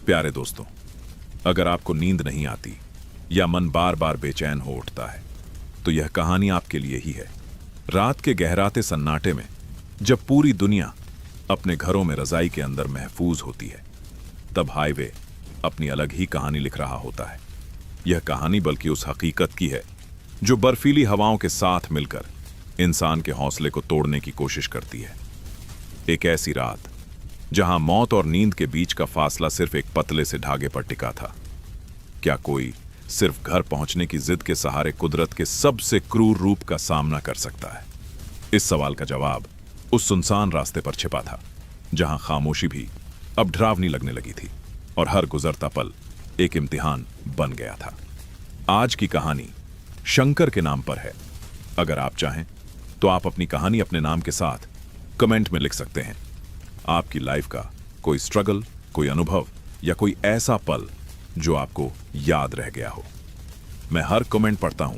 प्यारे दोस्तों, अगर आपको नींद नहीं आती या मन बार बार बेचैन हो उठता है तो यह कहानी आपके लिए ही है। रात के गहराते सन्नाटे में जब पूरी दुनिया अपने घरों में रजाई के अंदर महफूज होती है, तब हाईवे अपनी अलग ही कहानी लिख रहा होता है। यह कहानी बल्कि उस हकीकत की है जो बर्फीली हवाओं के साथ मिलकर इंसान के हौसले को तोड़ने की कोशिश करती है। एक ऐसी रात जहां मौत और नींद के बीच का फासला सिर्फ एक पतले से धागे पर टिका था। क्या कोई सिर्फ घर पहुंचने की जिद के सहारे कुदरत के सबसे क्रूर रूप का सामना कर सकता है? इस सवाल का जवाब उस सुनसान रास्ते पर छिपा था, जहां खामोशी भी अब डरावनी लगने लगी थी और हर गुजरता पल एक इम्तिहान बन गया था। आज की कहानी शंकर के नाम पर है। अगर आप चाहें तो आप अपनी कहानी अपने नाम के साथ कमेंट में लिख सकते हैं। आपकी लाइफ का कोई स्ट्रगल, कोई अनुभव या कोई ऐसा पल जो आपको याद रह गया हो। मैं हर कमेंट पढ़ता हूं।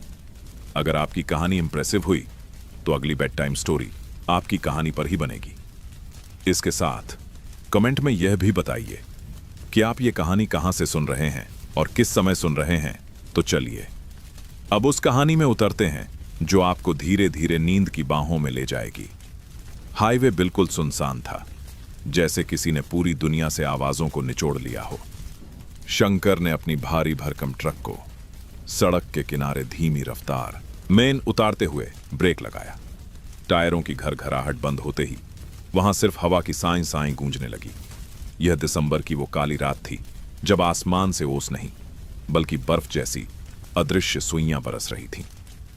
अगर आपकी कहानी इंप्रेसिव हुई तो अगली बेड टाइम स्टोरी आपकी कहानी पर ही बनेगी। इसके साथ कमेंट में यह भी बताइए कि आप ये कहानी कहां से सुन रहे हैं और किस समय सुन रहे हैं। तो चलिए अब उस कहानी में उतरते हैं जो आपको धीरे धीरे नींद की बाहों में ले जाएगी। हाईवे बिल्कुल सुनसान था, जैसे किसी ने पूरी दुनिया से आवाजों को निचोड़ लिया हो। शंकर ने अपनी भारी भरकम ट्रक को सड़क के किनारे धीमी रफ्तार में उतारते हुए ब्रेक लगाया। टायरों की घरघराहट बंद होते ही वहां सिर्फ हवा की साई साई गूंजने लगी। यह दिसंबर की वो काली रात थी जब आसमान से ओस नहीं बल्कि बर्फ जैसी अदृश्य सुइयां बरस रही थीं।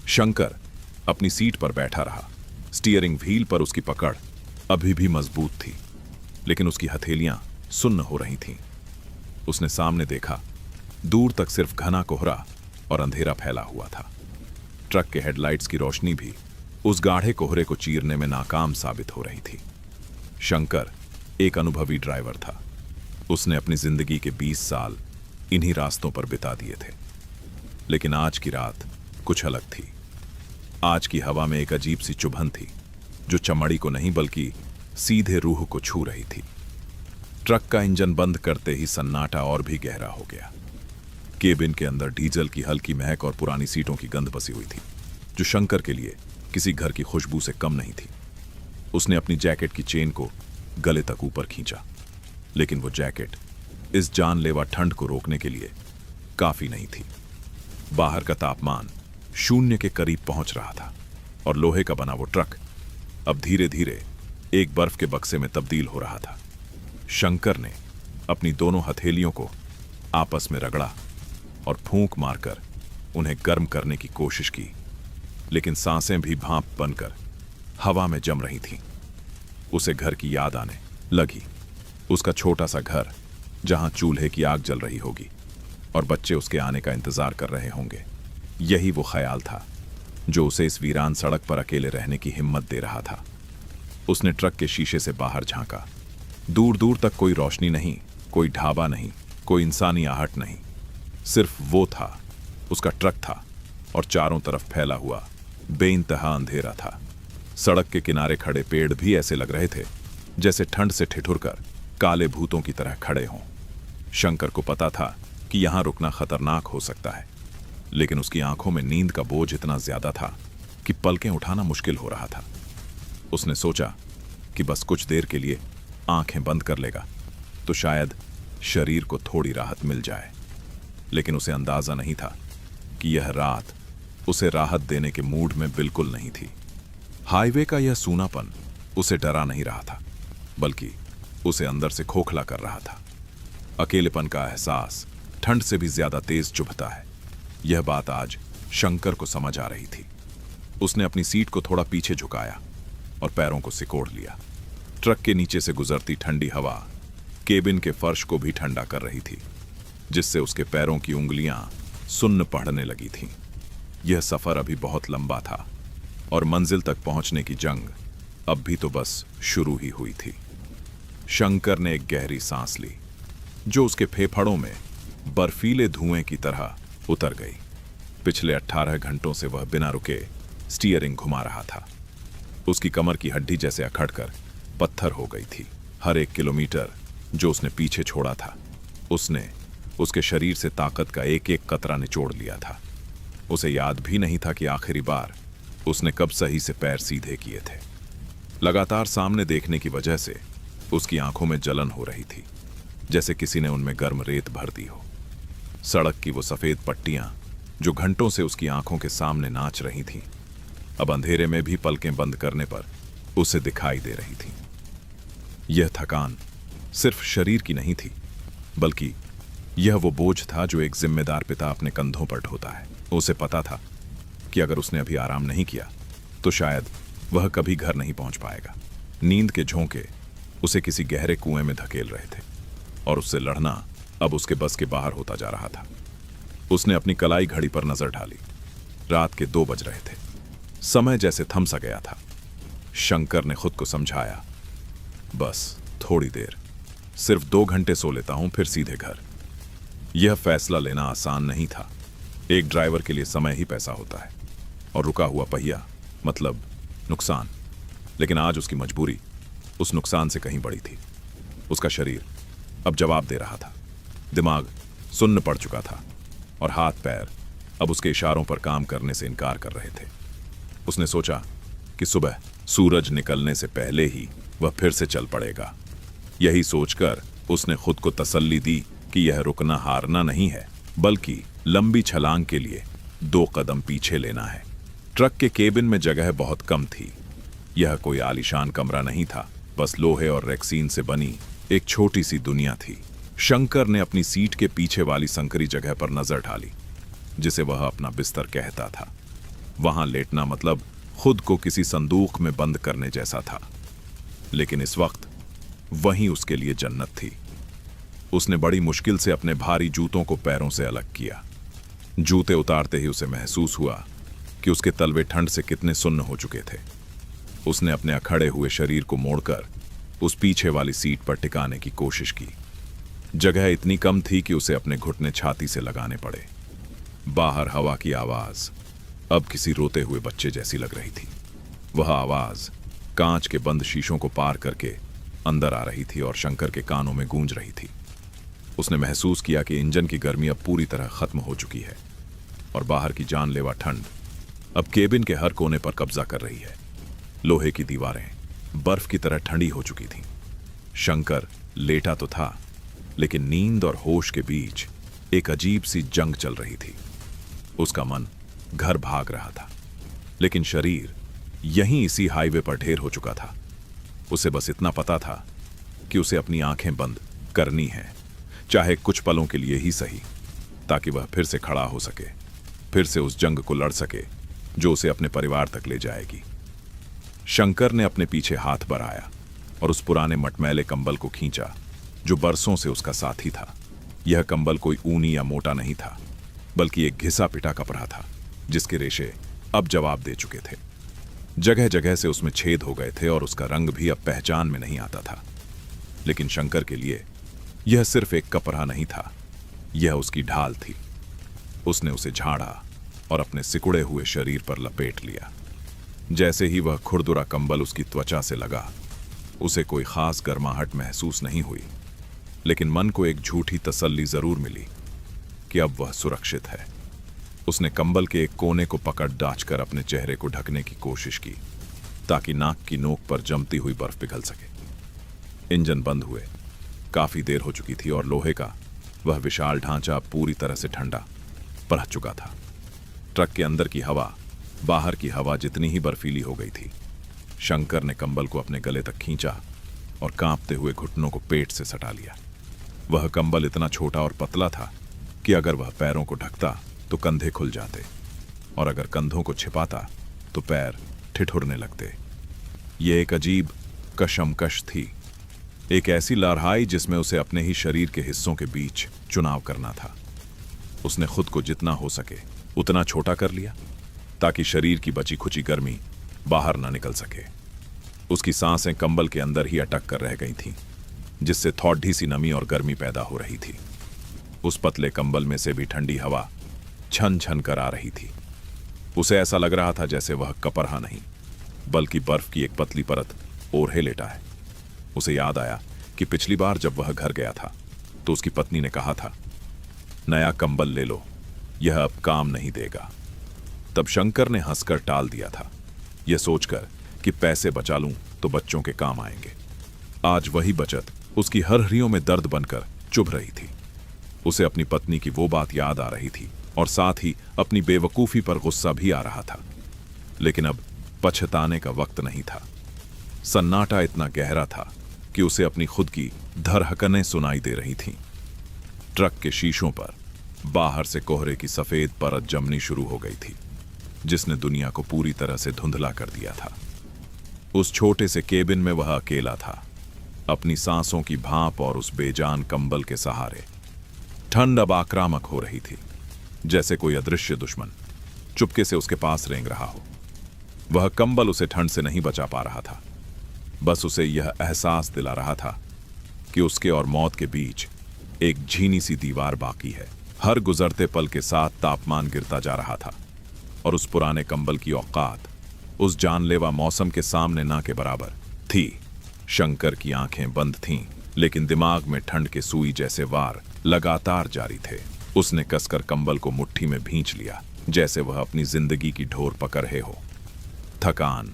शंकर अपनी सीट पर बैठा रहा। स्टीयरिंग व्हील पर उसकी पकड़ अभी भी मजबूत थी, लेकिन उसकी हथेलियां सुन्न हो रही थीं। उसने सामने देखा, दूर तक सिर्फ घना कोहरा और अंधेरा फैला हुआ था। ट्रक के हेडलाइट्स की रोशनी भी उस गाढ़े कोहरे को चीरने में नाकाम साबित हो रही थी। शंकर एक अनुभवी ड्राइवर था। उसने अपनी जिंदगी के 20 साल इन्हीं रास्तों पर बिता दिए थे। लेकिन आज की रात कुछ अलग थी। आज की हवा में एक अजीब सी चुभन थी जो चमड़ी को नहीं बल्कि सीधे रूह को छू रही थी। ट्रक का इंजन बंद करते ही सन्नाटा और भी गहरा हो गया। केबिन के अंदर डीजल की हल्की महक और पुरानी सीटों की गंध बसी हुई थी, जो शंकर के लिए किसी घर की खुशबू से कम नहीं थी। उसने अपनी जैकेट की चेन को गले तक ऊपर खींचा, लेकिन वो जैकेट इस जानलेवा ठंड को रोकने के लिए काफी नहीं थी। बाहर का तापमान शून्य के करीब पहुंच रहा था और लोहे का बना वो ट्रक अब धीरे धीरे एक बर्फ के बक्से में तब्दील हो रहा था। शंकर ने अपनी दोनों हथेलियों को आपस में रगड़ा और फूंक मारकर उन्हें गर्म करने की कोशिश की, लेकिन सांसें भी भाप बनकर हवा में जम रही थीं। उसे घर की याद आने लगी। उसका छोटा सा घर जहां चूल्हे की आग जल रही होगी और बच्चे उसके आने का इंतजार कर रहे होंगे। यही वो ख्याल था जो उसे इस वीरान सड़क पर अकेले रहने की हिम्मत दे रहा था। उसने ट्रक के शीशे से बाहर झांका। दूर दूर तक कोई रोशनी नहीं, कोई ढाबा नहीं, कोई इंसानी आहट नहीं। सिर्फ वो था, उसका ट्रक था और चारों तरफ फैला हुआ बेइंतहा अंधेरा था। सड़क के किनारे खड़े पेड़ भी ऐसे लग रहे थे जैसे ठंड से ठिठुरकर काले भूतों की तरह खड़े हों। शंकर को पता था कि यहां रुकना खतरनाक हो सकता है, लेकिन उसकी आंखों में नींद का बोझ इतना ज्यादा था कि पलकें उठाना मुश्किल हो रहा था। उसने सोचा कि बस कुछ देर के लिए आंखें बंद कर लेगा तो शायद शरीर को थोड़ी राहत मिल जाए। लेकिन उसे अंदाजा नहीं था कि यह रात उसे राहत देने के मूड में बिल्कुल नहीं थी। हाईवे का यह सूनापन उसे डरा नहीं रहा था, बल्कि उसे अंदर से खोखला कर रहा था। अकेलेपन का एहसास ठंड से भी ज्यादा तेज चुभता है। यह बात आज शंकर को समझ आ रही थी। उसने अपनी सीट को थोड़ा पीछे झुकाया और पैरों को सिकोड़ लिया। ट्रक के नीचे से गुजरती ठंडी हवा केबिन के फर्श को भी ठंडा कर रही थी, जिससे उसके पैरों की उंगलियां सुन्न पड़ने लगी थीं। यह सफर अभी बहुत लंबा था और मंजिल तक पहुंचने की जंग अब भी तो बस शुरू ही हुई थी। शंकर ने एक गहरी सांस ली, जो उसके फेफड़ों में बर्फीले धुएं की तरह उतर गई। पिछले 18 घंटों से वह बिना रुके स्टीयरिंग घुमा रहा था। उसकी कमर की हड्डी जैसे अखड़कर पत्थर हो गई थी। हर एक किलोमीटर जो उसने पीछे छोड़ा था उसने उसके शरीर से ताकत का एक एक कतरा निचोड़ लिया था। उसे याद भी नहीं था कि आखिरी बार उसने कब सही से पैर सीधे किए थे। लगातार सामने देखने की वजह से उसकी आंखों में जलन हो रही थी, जैसे किसी ने उनमें गर्म रेत भर दी हो। सड़क की वो सफेद पट्टियां जो घंटों से उसकी आंखों के सामने नाच रही थीं, अब अंधेरे में भी पलकें बंद करने पर उसे दिखाई दे रही थीं। यह थकान सिर्फ शरीर की नहीं थी, बल्कि यह वो बोझ था जो एक जिम्मेदार पिता अपने कंधों पर ढोता है। उसे पता था कि अगर उसने अभी आराम नहीं किया तो शायद वह कभी घर नहीं पहुंच पाएगा। नींद के झोंके उसे किसी गहरे कुएं में धकेल रहे थे और उससे लड़ना अब उसके बस के बाहर होता जा रहा था। उसने अपनी कलाई घड़ी पर नजर डाली। रात के 2 बज रहे थे। समय जैसे थम सा गया था। शंकर ने खुद को समझाया, बस थोड़ी देर, सिर्फ 2 घंटे सो लेता हूं, फिर सीधे घर। यह फैसला लेना आसान नहीं था। एक ड्राइवर के लिए समय ही पैसा होता है और रुका हुआ पहिया मतलब नुकसान। लेकिन आज उसकी मजबूरी उस नुकसान से कहीं बड़ी थी। उसका शरीर अब जवाब दे रहा था। दिमाग सुन्न पड़ चुका था और हाथ पैर अब उसके इशारों पर काम करने से इनकार कर रहे थे। उसने सोचा कि सुबह सूरज निकलने से पहले ही वह फिर से चल पड़ेगा। यही सोचकर उसने खुद को तसल्ली दी कि यह रुकना हारना नहीं है, बल्कि लंबी छलांग के लिए 2 कदम पीछे लेना है। ट्रक के केबिन में जगह बहुत कम थी। यह कोई आलीशान कमरा नहीं था, बस लोहे और रेक्सीन से बनी एक छोटी सी दुनिया थी। शंकर ने अपनी सीट के पीछे वाली संकरी जगह पर नजर डाली, जिसे वह अपना बिस्तर कहता था। वहां लेटना मतलब खुद को किसी संदूक में बंद करने जैसा था, लेकिन इस वक्त वहीं उसके लिए जन्नत थी। उसने बड़ी मुश्किल से अपने भारी जूतों को पैरों से अलग किया। जूते उतारते ही उसे महसूस हुआ कि उसके तलवे ठंड से कितने सुन्न हो चुके थे। उसने अपने अखड़े हुए शरीर को मोड़कर उस पीछे वाली सीट पर टिकाने की कोशिश की। जगह इतनी कम थी कि उसे अपने घुटने छाती से लगाने पड़े। बाहर हवा की आवाज अब किसी रोते हुए बच्चे जैसी लग रही थी। वह आवाज कांच के बंद शीशों को पार करके अंदर आ रही थी और शंकर के कानों में गूंज रही थी। उसने महसूस किया कि इंजन की गर्मी अब पूरी तरह खत्म हो चुकी है और बाहर की जानलेवा ठंड अब केबिन के हर कोने पर कब्जा कर रही है। लोहे की दीवारें बर्फ की तरह ठंडी हो चुकी थीं। शंकर लेटा तो था, लेकिन नींद और होश के बीच एक अजीब सी जंग चल रही थी। उसका मन घर भाग रहा था, लेकिन शरीर यहीं इसी हाईवे पर ढेर हो चुका था। उसे बस इतना पता था कि उसे अपनी आंखें बंद करनी है, चाहे कुछ पलों के लिए ही सही, ताकि वह फिर से खड़ा हो सके, फिर से उस जंग को लड़ सके जो उसे अपने परिवार तक ले जाएगी। शंकर ने अपने पीछे हाथ बढ़ाया और उस पुराने मटमैले कंबल को खींचा जो बरसों से उसका साथी था। यह कंबल कोई ऊनी या मोटा नहीं था, बल्कि एक घिसा पिटा कपड़ा था जिसके रेशे अब जवाब दे चुके थे। जगह जगह से उसमें छेद हो गए थे और उसका रंग भी अब पहचान में नहीं आता था। लेकिन शंकर के लिए यह सिर्फ एक कपड़ा नहीं था, यह उसकी ढाल थी। उसने उसे झाड़ा और अपने सिकुड़े हुए शरीर पर लपेट लिया। जैसे ही वह खुरदुरा कंबल उसकी त्वचा से लगा, उसे कोई खास गर्माहट महसूस नहीं हुई, लेकिन मन को एक झूठी तसल्ली जरूर मिली कि अब वह सुरक्षित है। उसने कंबल के एक कोने को पकड़ डांचकर अपने चेहरे को ढकने की कोशिश की, ताकि नाक की नोक पर जमती हुई बर्फ पिघल सके। इंजन बंद हुए काफी देर हो चुकी थी और लोहे का वह विशाल ढांचा पूरी तरह से ठंडा पड़ चुका था। ट्रक के अंदर की हवा बाहर की हवा जितनी ही बर्फीली हो गई थी। शंकर ने कंबल को अपने गले तक खींचा और कांपते हुए घुटनों को पेट से सटा लिया। वह कंबल इतना छोटा और पतला था कि अगर वह पैरों को ढकता तो कंधे खुल जाते, और अगर कंधों को छिपाता तो पैर ठिठुरने लगते। यह एक अजीब कशमकश थी, एक ऐसी लड़ाई जिसमें उसे अपने ही शरीर के हिस्सों के बीच चुनाव करना था। उसने खुद को जितना हो सके उतना छोटा कर लिया, ताकि शरीर की बची खुची गर्मी बाहर ना निकल सके। उसकी सांसें कंबल के अंदर ही अटक कर रह गई थीं, जिससे थोड़ी सी नमी और गर्मी पैदा हो रही थी। उस पतले कंबल में से भी ठंडी हवा छन छन कर आ रही थी। उसे ऐसा लग रहा था जैसे वह कपरहा नहीं, बल्कि बर्फ की एक पतली परत ओढ़े लेटा है। उसे याद आया कि पिछली बार जब वह घर गया था तो उसकी पत्नी ने कहा था, नया कंबल ले लो, यह अब काम नहीं देगा। तब शंकर ने हंसकर टाल दिया था, यह सोचकर कि पैसे बचा लूं तो बच्चों के काम आएंगे। आज वही बचत उसकी हर हड्डियों में दर्द बनकर चुभ रही थी। उसे अपनी पत्नी की वो बात याद आ रही थी और साथ ही अपनी बेवकूफी पर गुस्सा भी आ रहा था। लेकिन अब पछताने का वक्त नहीं था। सन्नाटा इतना गहरा था कि उसे अपनी खुद की धड़कनें सुनाई दे रही थीं। ट्रक के शीशों पर बाहर से कोहरे की सफेद परत जमनी शुरू हो गई थी, जिसने दुनिया को पूरी तरह से धुंधला कर दिया था। उस छोटे से केबिन में वह अकेला था, अपनी सांसों की भाप और उस बेजान कंबल के सहारे। ठंड अब आक्रामक हो रही थी, जैसे कोई अदृश्य दुश्मन चुपके से उसके पास रेंग रहा हो। वह कंबल उसे ठंड से नहीं बचा पा रहा था, बस उसे यह एहसास दिला रहा था कि उसके और मौत के बीच एक झीनी सी दीवार बाकी है। हर गुजरते पल के साथ तापमान गिरता जा रहा था और उस पुराने कंबल की औकात उस जानलेवा मौसम के सामने ना के बराबर थी। शंकर की आंखें बंद थीं, लेकिन दिमाग में ठंड के सुई जैसे वार लगातार जारी थे। उसने कसकर कंबल को मुट्ठी में भींच लिया, जैसे वह अपनी जिंदगी की ढोर पकड़ रहे हो। थकान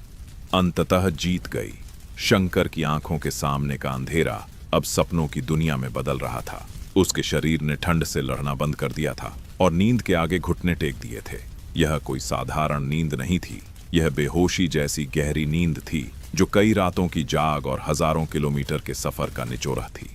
अंततः जीत गई। शंकर की आंखों के सामने का अंधेरा अब सपनों की दुनिया में बदल रहा था। उसके शरीर ने ठंड से लड़ना बंद कर दिया था और नींद के आगे घुटने टेक दिए थे। यह कोई साधारण नींद नहीं थी, यह बेहोशी जैसी गहरी नींद थी जो कई रातों की जाग और हजारों किलोमीटर के सफर का निचोड़ा थी।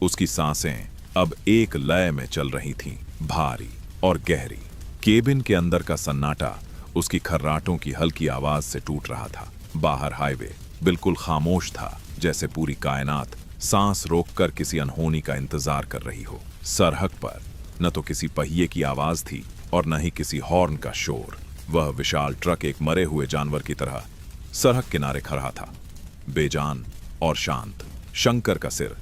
उसकी सांसें अब एक लय में चल रही थीं, भारी और गहरी। केबिन के अंदर का सन्नाटा उसकी खर्राटों की हल्की आवाज से टूट रहा था। बाहर हाईवे बिल्कुल खामोश था, जैसे पूरी कायनात सांस रोककर किसी अनहोनी का इंतजार कर रही हो। सरहद पर न तो किसी पहिए की आवाज थी और न ही किसी हॉर्न का शोर। वह विशाल ट्रक एक मरे हुए जानवर की तरह सड़क किनारे खड़ा था, बेजान और शांत। शंकर का सिर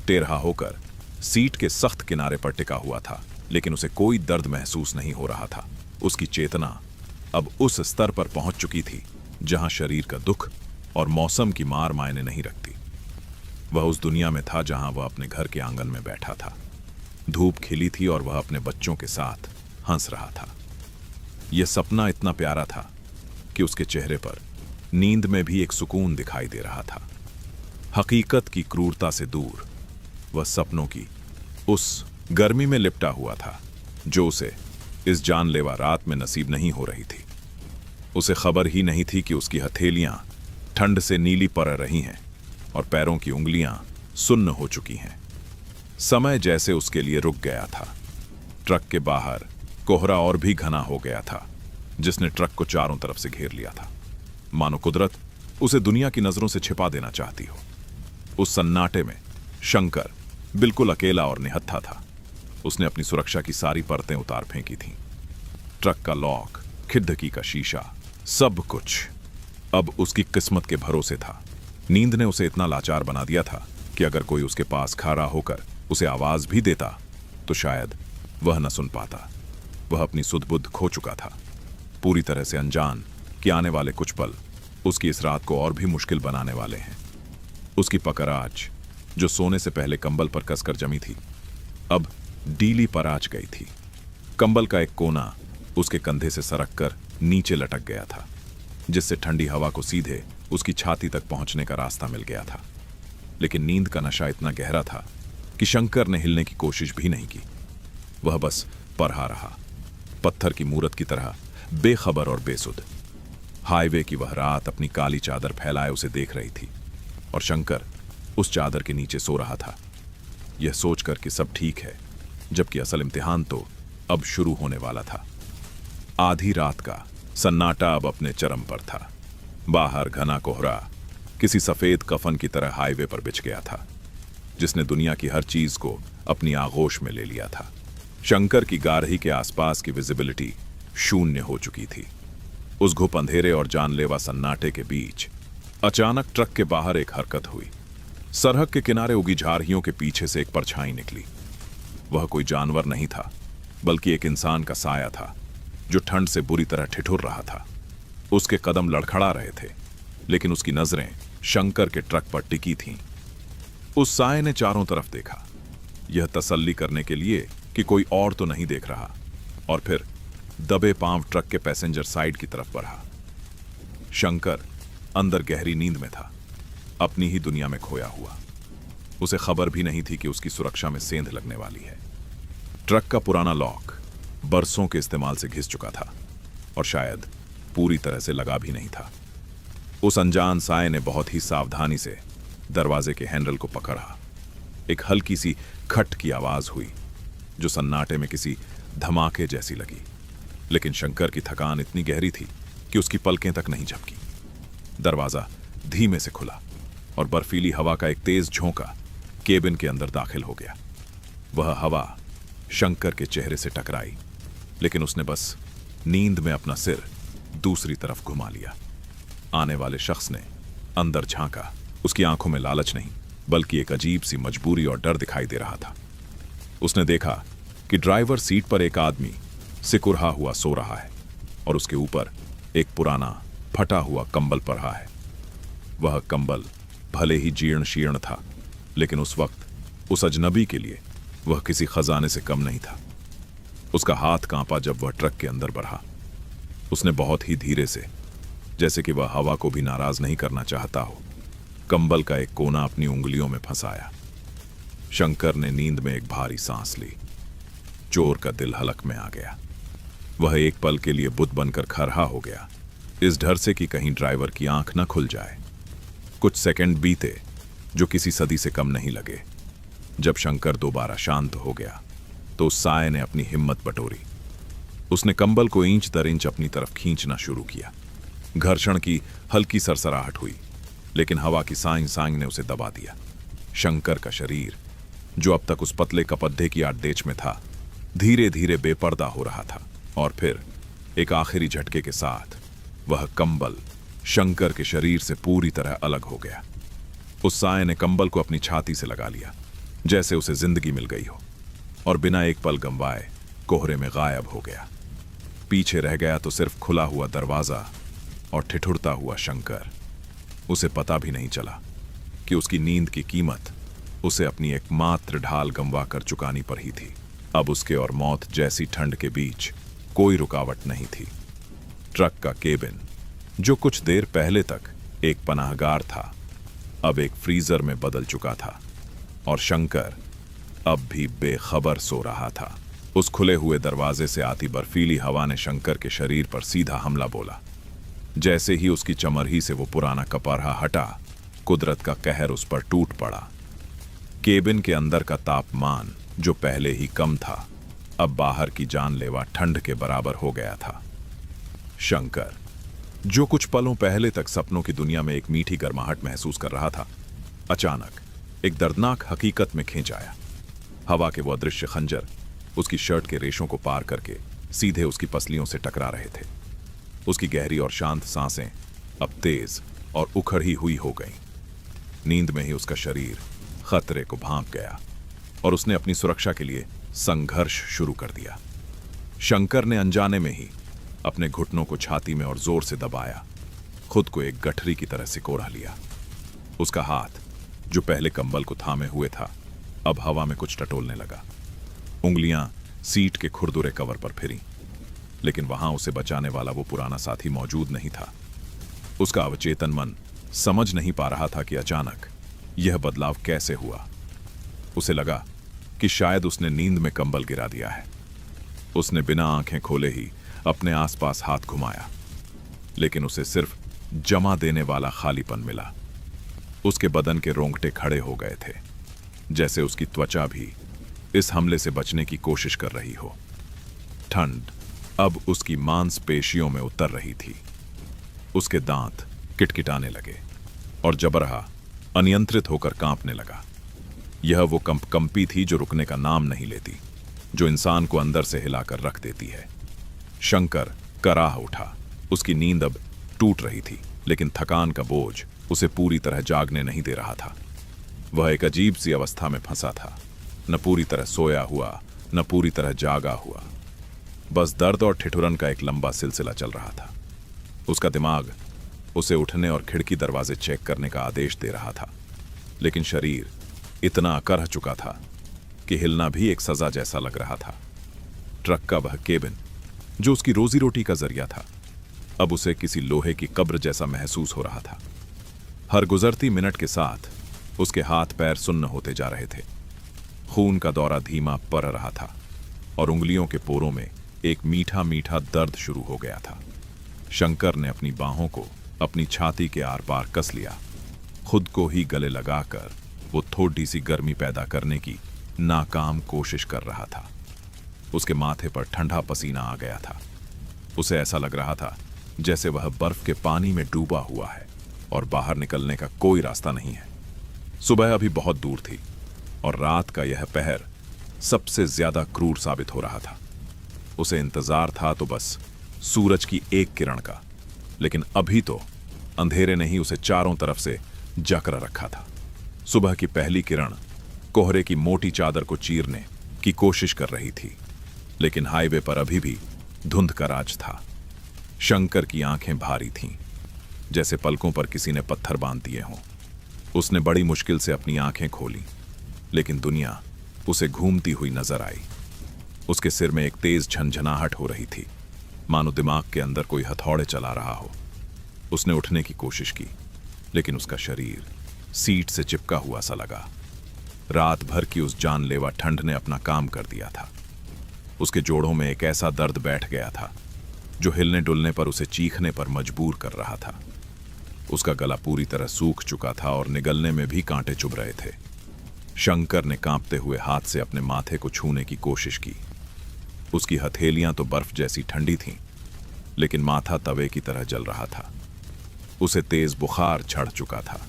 टेढ़ा होकर सीट के सख्त किनारे पर टिका हुआ था, लेकिन उसे कोई दर्द महसूस नहीं हो रहा था। उसकी चेतना अब उस स्तर पर पहुंच चुकी थी जहां शरीर का दुख और मौसम की मार मायने नहीं रखती। वह उस दुनिया में था जहां वह अपने घर के आंगन में बैठा था। धूप खिली थी और वह अपने बच्चों के साथ हंस रहा था। यह सपना इतना प्यारा था कि उसके चेहरे पर नींद में भी एक सुकून दिखाई दे रहा था। हकीकत की क्रूरता से दूर वह सपनों की उस गर्मी में लिपटा हुआ था जो उसे इस जानलेवा रात में नसीब नहीं हो रही थी। उसे खबर ही नहीं थी कि उसकी हथेलियां ठंड से नीली पड़ रही हैं और पैरों की उंगलियां सुन्न हो चुकी हैं। समय जैसे उसके लिए रुक गया था। ट्रक के बाहर कोहरा और भी घना हो गया था, जिसने ट्रक को चारों तरफ से घेर लिया था, मानो कुदरत उसे दुनिया की नजरों से छिपा देना चाहती हो। उस सन्नाटे में शंकर बिल्कुल अकेला और निहत्था था। उसने अपनी सुरक्षा की सारी परतें उतार फेंकी थीं। ट्रक का लॉक, खिड़की का शीशा, सब कुछ अब उसकी किस्मत के भरोसे था। नींद ने उसे इतना लाचार बना दिया था कि अगर कोई उसके पास खड़ा होकर उसे आवाज भी देता तो शायद वह न सुन पाता। वह अपनी सुध-बुध खो चुका था, पूरी तरह से अनजान कि आने वाले कुछ पल उसकी इस रात को और भी मुश्किल बनाने वाले हैं। उसकी पकड़ आज, जो सोने से पहले कंबल पर कसकर जमी थी, अब डीली पर आज गई थी। कंबल का एक कोना उसके कंधे से सरक कर नीचे लटक गया था, जिससे ठंडी हवा को सीधे उसकी छाती तक पहुंचने का रास्ता मिल गया था। लेकिन नींद का नशा इतना गहरा था कि शंकर ने हिलने की कोशिश भी नहीं की। वह बस पढ़ा रहा, पत्थर की मूरत की तरह बेखबर और बेसुध। हाईवे की वह रात अपनी काली चादर फैलाए उसे देख रही थी और शंकर उस चादर के नीचे सो रहा था, यह सोचकर कि सब ठीक है, जबकि असल इम्तिहान तो अब शुरू होने वाला था। आधी रात का सन्नाटा अब अपने चरम पर था। बाहर घना कोहरा किसी सफेद कफन की तरह हाईवे पर बिछ गया था, जिसने दुनिया की हर चीज को अपनी आगोश में ले लिया था। शंकर की गारही के आसपास की विजिबिलिटी शून्य हो चुकी थी। उस घुप अंधेरे और जानलेवा सन्नाटे के बीच अचानक ट्रक के बाहर एक हरकत हुई। सरहद के किनारे उगी झाड़ियों के पीछे से एक परछाई निकली। वह कोई जानवर नहीं था, बल्कि एक इंसान का साया था जो ठंड से बुरी तरह ठिठुर रहा था। उसके कदम लड़खड़ा रहे थे, लेकिन उसकी नजरें शंकर के ट्रक पर टिकी थीं। उस साये ने चारों तरफ देखा, यह तसल्ली करने के लिए कि कोई और तो नहीं देख रहा, और फिर दबे पांव ट्रक के पैसेंजर साइड की तरफ बढ़ा। शंकर अंदर गहरी नींद में था, अपनी ही दुनिया में खोया हुआ। उसे खबर भी नहीं थी कि उसकी सुरक्षा में सेंध लगने वाली है। ट्रक का पुराना लॉक बरसों के इस्तेमाल से घिस चुका था और शायद पूरी तरह से लगा भी नहीं था। उस अनजान साये ने बहुत ही सावधानी से दरवाजे के हैंडल को पकड़ा। एक हल्की सी खट की आवाज हुई जो सन्नाटे में किसी धमाके जैसी लगी, लेकिन शंकर की थकान इतनी गहरी थी कि उसकी पलकें तक नहीं झपकी। दरवाजा धीमे से खुला और बर्फीली हवा का एक तेज झोंका केबिन के अंदर दाखिल हो गया। वह हवा शंकर के चेहरे से टकराई, लेकिन उसने बस नींद में अपना सिर दूसरी तरफ घुमा लिया। आने वाले शख्स ने अंदर झांका। उसकी आंखों में लालच नहीं, बल्कि एक अजीब सी मजबूरी और डर दिखाई दे रहा था। उसने देखा कि ड्राइवर सीट पर एक आदमी सिकुड़ा हुआ सो रहा है और उसके ऊपर एक पुराना फटा हुआ कंबल पड़ा है। वह कंबल भले ही जीर्ण शीर्ण था, लेकिन उस वक्त उस अजनबी के लिए वह किसी खजाने से कम नहीं था। उसका हाथ कांपा जब वह ट्रक के अंदर बढ़ा। उसने बहुत ही धीरे से, जैसे कि वह हवा को भी नाराज नहीं करना चाहता हो, कंबल का एक कोना अपनी उंगलियों में फंसाया। शंकर ने नींद में एक भारी सांस ली। चोर का दिल हलक में आ गया। वह एक पल के लिए बुत बनकर खड़ा हो गया, इस डर से कि कहीं ड्राइवर की आंख न खुल जाए। कुछ सेकंड बीते जो किसी सदी से कम नहीं लगे। जब शंकर दोबारा शांत हो गया तो उस साये ने अपनी हिम्मत बटोरी। उसने कंबल को इंच दर इंच अपनी तरफ खींचना शुरू किया। घर्षण की हल्की सरसराहट हुई, लेकिन हवा की सांग सांग ने उसे दबा दिया। शंकर का शरीर, जो अब तक उस पतले कपड्डे की आड़देच में था, धीरे धीरे बेपर्दा हो रहा था, और फिर एक आखिरी झटके के साथ वह कंबल शंकर के शरीर से पूरी तरह अलग हो गया। उस साये ने कंबल को अपनी छाती से लगा लिया, जैसे उसे जिंदगी मिल गई हो, और बिना एक पल गंवाए कोहरे में गायब हो गया। पीछे रह गया तो सिर्फ खुला हुआ दरवाजा और ठिठुरता हुआ शंकर। उसे पता भी नहीं चला कि उसकी नींद की कीमत उसे अपनी एकमात्र ढाल गंवा कर चुकानी पड़ी थी। अब उसके और मौत जैसी ठंड के बीच कोई रुकावट नहीं थी। ट्रक का केबिन, जो कुछ देर पहले तक एक पनाहगार था, अब एक फ्रीजर में बदल चुका था, और शंकर अब भी बेखबर सो रहा था। उस खुले हुए दरवाजे से आती बर्फीली हवा ने शंकर के शरीर पर सीधा हमला बोला। जैसे ही उसकी चमरही से वो पुराना कपरहा हटा, कुदरत का कहर उस पर टूट पड़ा। केबिन के अंदर का तापमान, जो पहले ही कम था, अब बाहर की जानलेवा ठंड के बराबर हो गया था। शंकर, जो कुछ पलों पहले तक सपनों की दुनिया में एक मीठी गर्माहट महसूस कर रहा था, अचानक एक दर्दनाक हकीकत में खींच आया। हवा के वो अदृश्य खंजर उसकी शर्ट के रेशों को पार करके सीधे उसकी पसलियों से टकरा रहे थे। उसकी गहरी और शांत सांसें अब तेज और उखड़ी हुई हो गईं। नींद में ही उसका शरीर खतरे को भांप गया और उसने अपनी सुरक्षा के लिए संघर्ष शुरू कर दिया। शंकर ने अनजाने में ही अपने घुटनों को छाती में और जोर से दबाया, खुद को एक गठरी की तरह सिकोड़ा लिया। उसका हाथ, जो पहले कंबल को थामे हुए था, अब हवा में कुछ टटोलने लगा। उंगलियां सीट के खुरदुरे कवर पर फिरी, लेकिन वहां उसे बचाने वाला वो पुराना साथी मौजूद नहीं था। उसका अवचेतन मन समझ नहीं पा रहा था कि अचानक यह बदलाव कैसे हुआ। उसे लगा कि शायद उसने नींद में कंबल गिरा दिया है। उसने बिना आंखें खोले ही अपने आसपास हाथ घुमाया, लेकिन उसे सिर्फ जमा देने वाला खालीपन मिला। उसके बदन के रोंगटे खड़े हो गए थे, जैसे उसकी त्वचा भी इस हमले से बचने की कोशिश कर रही हो। ठंड अब उसकी मांसपेशियों में उतर रही थी। उसके दांत किटकिटाने लगे और जबरहा अनियंत्रित होकर कांपने लगा। यह वो कंपी थी जो रुकने का नाम नहीं लेती, जो इंसान को अंदर से हिलाकर रख देती है। शंकर कराह उठा। उसकी नींद अब टूट रही थी, लेकिन थकान का बोझ उसे पूरी तरह जागने नहीं दे रहा था। वह एक अजीब सी अवस्था में फंसा था, न पूरी तरह सोया हुआ, न पूरी तरह जागा हुआ। बस दर्द और ठिठुरन का एक लंबा सिलसिला चल रहा था। उसका दिमाग उसे उठने और खिड़की दरवाजे चेक करने का आदेश दे रहा था, लेकिन शरीर इतना अकरह चुका था उसके हिलना भी एक सजा जैसा लग रहा था। ट्रक का वह केबिन जो उसकी रोजी रोटी का जरिया था, अब उसे किसी लोहे की कब्र जैसा महसूस हो रहा था। हर गुजरती मिनट के साथ उसके हाथ पैर सुन्न होते जा रहे थे। खून का दौरा धीमा पड़ रहा था और उंगलियों के पोरों में एक मीठा मीठा दर्द शुरू हो गया था। शंकर ने अपनी बाहों को अपनी छाती के आर पार कस लिया। खुद को ही गले लगाकर वो थोड़ी सी गर्मी पैदा करने की नाकाम कोशिश कर रहा था। उसके माथे पर ठंडा पसीना आ गया था। उसे ऐसा लग रहा था जैसे वह बर्फ के पानी में डूबा हुआ है और बाहर निकलने का कोई रास्ता नहीं है। सुबह अभी बहुत दूर थी और रात का यह पहर सबसे ज्यादा क्रूर साबित हो रहा था। उसे इंतजार था तो बस सूरज की एक किरण का, लेकिन अभी तो अंधेरे ने ही उसे चारों तरफ से जकड़ा रखा था। सुबह की पहली किरण कोहरे की मोटी चादर को चीरने की कोशिश कर रही थी, लेकिन हाईवे पर अभी भी धुंध का राज था। शंकर की आंखें भारी थीं, जैसे पलकों पर किसी ने पत्थर बांध दिए हों। उसने बड़ी मुश्किल से अपनी आंखें खोली, लेकिन दुनिया उसे घूमती हुई नजर आई। उसके सिर में एक तेज झंझनाहट हो रही थी, मानो दिमाग के अंदर कोई हथौड़े चला रहा हो। उसने उठने की कोशिश की, लेकिन उसका शरीर सीट से चिपका हुआ सा लगा। रात भर की उस जानलेवा ठंड ने अपना काम कर दिया था। उसके जोड़ों में एक ऐसा दर्द बैठ गया था जो हिलने डुलने पर उसे चीखने पर मजबूर कर रहा था। उसका गला पूरी तरह सूख चुका था और निगलने में भी कांटे चुभ रहे थे। शंकर ने कांपते हुए हाथ से अपने माथे को छूने की कोशिश की। उसकी हथेलियां तो बर्फ जैसी ठंडी थीं, लेकिन माथा तवे की तरह जल रहा था। उसे तेज बुखार चढ़ चुका था।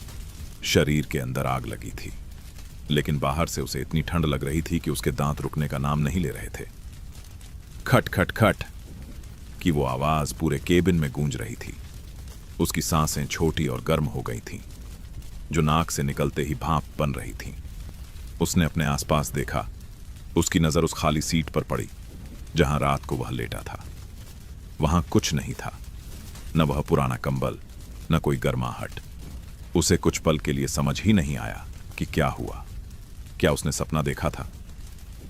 शरीर के अंदर आग लगी थी, लेकिन बाहर से उसे इतनी ठंड लग रही थी कि उसके दांत रुकने का नाम नहीं ले रहे थे। खट खट खट की वो आवाज पूरे केबिन में गूंज रही थी। उसकी सांसें छोटी और गर्म हो गई थीं, जो नाक से निकलते ही भाप बन रही थीं। उसने अपने आसपास देखा। उसकी नजर उस खाली सीट पर पड़ी जहां रात को वह लेटा था। वहां कुछ नहीं था, न वह पुराना कंबल, न कोई गर्माहट। उसे कुछ पल के लिए समझ ही नहीं आया कि क्या हुआ। क्या उसने सपना देखा था,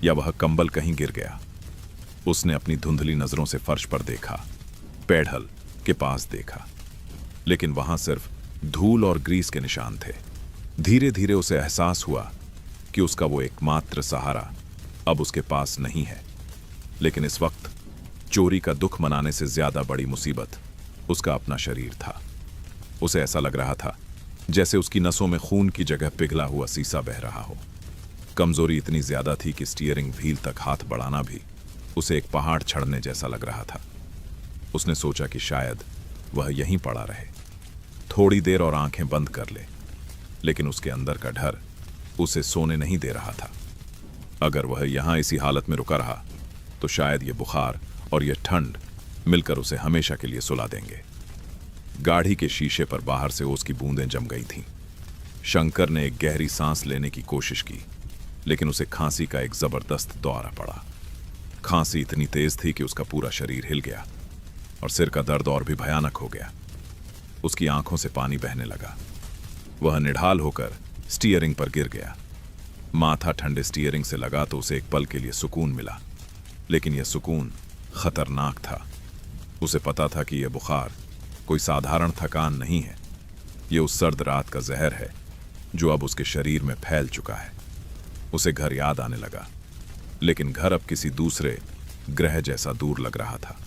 या वह कंबल कहीं गिर गया? उसने अपनी धुंधली नजरों से फर्श पर देखा, पेड़हल के पास देखा, लेकिन वहां सिर्फ धूल और ग्रीस के निशान थे। धीरे धीरे उसे एहसास हुआ कि उसका वो एकमात्र सहारा अब उसके पास नहीं है। लेकिन इस वक्त चोरी का दुख मनाने से ज्यादा बड़ी मुसीबत उसका अपना शरीर था। उसे ऐसा लग रहा था जैसे उसकी नसों में खून की जगह पिघला हुआ सीसा बह रहा हो। कमजोरी इतनी ज्यादा थी कि स्टीयरिंग व्हील तक हाथ बढ़ाना भी उसे एक पहाड़ चढ़ने जैसा लग रहा था। उसने सोचा कि शायद वह यहीं पड़ा रहे, थोड़ी देर और आंखें बंद कर ले, लेकिन उसके अंदर का डर उसे सोने नहीं दे रहा था। अगर वह यहां इसी हालत में रुका रहा तो शायद यह बुखार और यह ठंड मिलकर उसे हमेशा के लिए सुला देंगे। गाड़ी के शीशे पर बाहर से ओस की बूंदें जम गई थीं। शंकर ने एक गहरी सांस लेने की कोशिश की, लेकिन उसे खांसी का एक जबरदस्त दौरा पड़ा। खांसी इतनी तेज थी कि उसका पूरा शरीर हिल गया और सिर का दर्द और भी भयानक हो गया। उसकी आंखों से पानी बहने लगा। वह निढाल होकर स्टीयरिंग पर गिर गया। माथा ठंडे स्टीयरिंग से लगा तो उसे एक पल के लिए सुकून मिला, लेकिन यह सुकून खतरनाक था। उसे पता था कि यह बुखार कोई साधारण थकान नहीं है। यह उस सर्द रात का जहर है जो अब उसके शरीर में फैल चुका है। उसे घर याद आने लगा, लेकिन घर अब किसी दूसरे ग्रह जैसा दूर लग रहा था।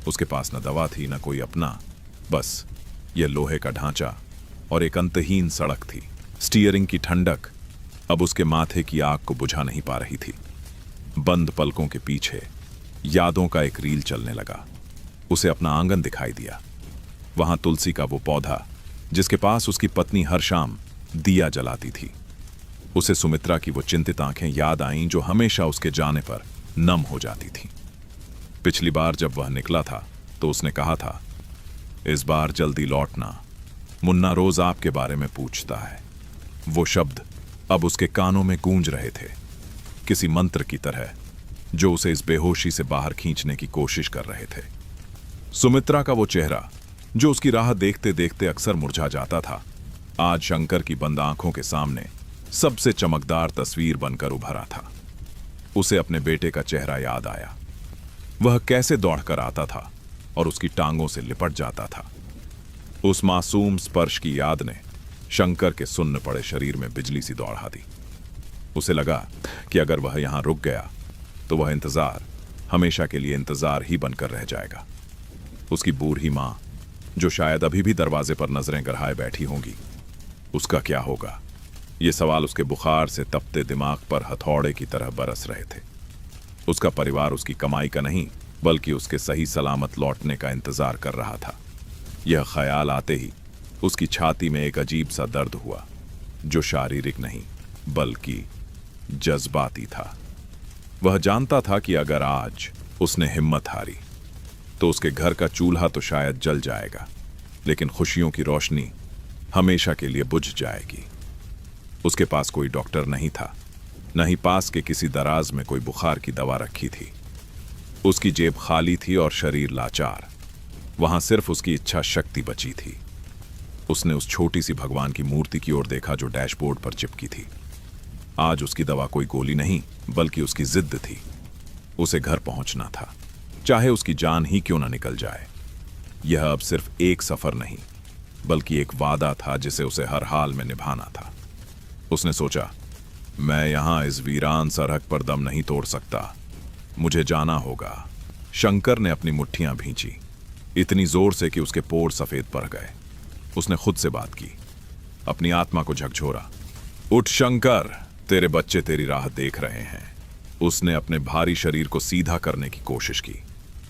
उसके पास न दवा थी, न कोई अपना, बस यह लोहे का ढांचा और एक अंतहीन सड़क थी। स्टीयरिंग की ठंडक अब उसके माथे की आग को बुझा नहीं पा रही थी। बंद पलकों के पीछे यादों का एक रील चलने लगा। उसे अपना आंगन दिखाई दिया। वहां तुलसी का वो पौधा जिसके पास उसकी पत्नी हर शाम दिया जलाती थी। उसे सुमित्रा की वो चिंतित आंखें याद आईं जो हमेशा उसके जाने पर नम हो जाती थीं। पिछली बार जब वह निकला था तो उसने कहा था, इस बार जल्दी लौटना, मुन्ना रोज आपके बारे में पूछता है। वो शब्द अब उसके कानों में गूंज रहे थे, किसी मंत्र की तरह जो उसे इस बेहोशी से बाहर खींचने की कोशिश कर रहे थे। सुमित्रा का वो चेहरा जो उसकी राह देखते देखते अक्सर मुरझा जाता था, आज शंकर की बंद आंखों के सामने सबसे चमकदार तस्वीर बनकर उभरा था। उसे अपने बेटे का चेहरा याद आया। वह कैसे दौड़कर आता था और उसकी टांगों से लिपट जाता था। उस मासूम स्पर्श की याद ने शंकर के सुन्न पड़े शरीर में बिजली सी दौड़ा दी। उसे लगा कि अगर वह यहां रुक गया तो वह इंतजार हमेशा के लिए इंतजार ही बनकर रह जाएगा। उसकी बूढ़ी मां, जो शायद अभी भी दरवाजे पर नजरें गड़ाए बैठी होंगी, उसका क्या होगा? ये सवाल उसके बुखार से तपते दिमाग पर हथौड़े की तरह बरस रहे थे। उसका परिवार उसकी कमाई का नहीं, बल्कि उसके सही सलामत लौटने का इंतजार कर रहा था। यह ख्याल आते ही उसकी छाती में एक अजीब सा दर्द हुआ, जो शारीरिक नहीं बल्कि जज्बाती था। वह जानता था कि अगर आज उसने हिम्मत हारी तो उसके घर का चूल्हा तो शायद जल जाएगा, लेकिन खुशियों की रोशनी हमेशा के लिए बुझ जाएगी। उसके पास कोई डॉक्टर नहीं था, न ही पास के किसी दराज में कोई बुखार की दवा रखी थी। उसकी जेब खाली थी और शरीर लाचार। वहां सिर्फ उसकी इच्छा शक्ति बची थी। उसने उस छोटी सी भगवान की मूर्ति की ओर देखा जो डैशबोर्ड पर चिपकी थी। आज उसकी दवा कोई गोली नहीं, बल्कि उसकी जिद थी। उसे घर पहुंचना था, चाहे उसकी जान ही क्यों न निकल जाए। यह अब सिर्फ एक सफर नहीं, बल्कि एक वादा था जिसे उसे हर हाल में निभाना था। उसने सोचा, मैं यहां इस वीरान सरहद पर दम नहीं तोड़ सकता, मुझे जाना होगा। शंकर ने अपनी मुट्ठियां भींची, इतनी जोर से कि उसके पोर सफेद पड़ गए। उसने खुद से बात की, अपनी आत्मा को झकझोरा। उठ शंकर, तेरे बच्चे तेरी राह देख रहे हैं। उसने अपने भारी शरीर को सीधा करने की कोशिश की।